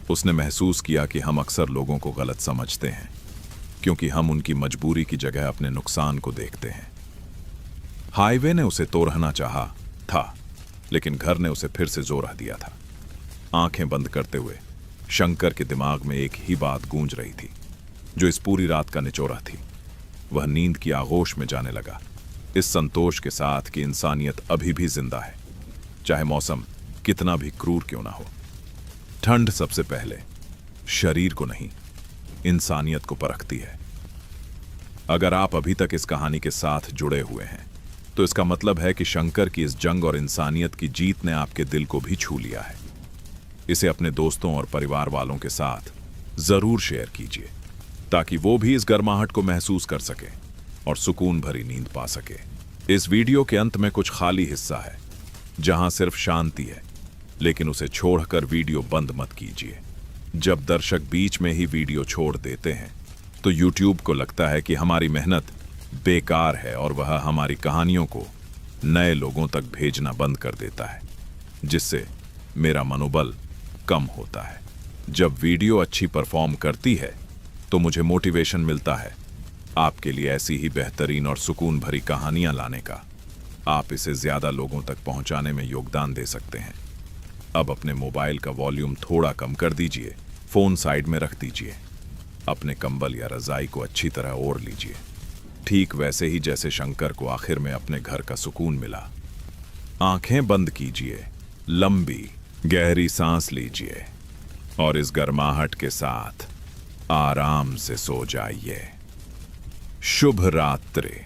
उसने महसूस किया कि हम अक्सर लोगों को गलत समझते हैं, क्योंकि हम उनकी मजबूरी की जगह अपने नुकसान को देखते हैं। हाईवे ने उसे तोड़ना चाहा था, लेकिन घर ने उसे फिर से जोर दिया था। आंखें बंद करते हुए शंकर के दिमाग में एक ही बात गूंज रही थी, जो इस पूरी रात का निचोड़ा थी। वह नींद की आगोश में जाने लगा, इस संतोष के साथ कि इंसानियत अभी भी जिंदा है, चाहे मौसम कितना भी क्रूर क्यों ना हो। ठंड सबसे पहले शरीर को नहीं, इंसानियत को परखती है। अगर आप अभी तक इस कहानी के साथ जुड़े हुए हैं, तो इसका मतलब है कि शंकर की इस जंग और इंसानियत की जीत ने आपके दिल को भी छू लिया है। इसे अपने दोस्तों और परिवार वालों के साथ जरूर शेयर कीजिए, ताकि वो भी इस गर्माहट को महसूस कर सके और सुकून भरी नींद पा सके। इस वीडियो के अंत में कुछ खाली हिस्सा है, जहां सिर्फ शांति है, लेकिन उसे छोड़कर वीडियो बंद मत कीजिए। जब दर्शक बीच में ही वीडियो छोड़ देते हैं तो यूट्यूब को लगता है कि हमारी मेहनत बेकार है और वह हमारी कहानियों को नए लोगों तक भेजना बंद कर देता है, जिससे मेरा मनोबल कम होता है। जब वीडियो अच्छी परफॉर्म करती है तो मुझे मोटिवेशन मिलता है आपके लिए ऐसी ही बेहतरीन और सुकून भरी कहानियां लाने का। आप इसे ज्यादा लोगों तक पहुंचाने में योगदान दे सकते हैं। अब अपने मोबाइल का वॉल्यूम थोड़ा कम कर दीजिए, फोन साइड में रख दीजिए, अपने कंबल या रजाई को अच्छी तरह ओढ़ लीजिए, ठीक वैसे ही जैसे शंकर को आखिर में अपने घर का सुकून मिला। आंखें बंद कीजिए, लंबी गहरी सांस लीजिए और इस गर्माहट के साथ आराम से सो जाइए। शुभ रात्रि।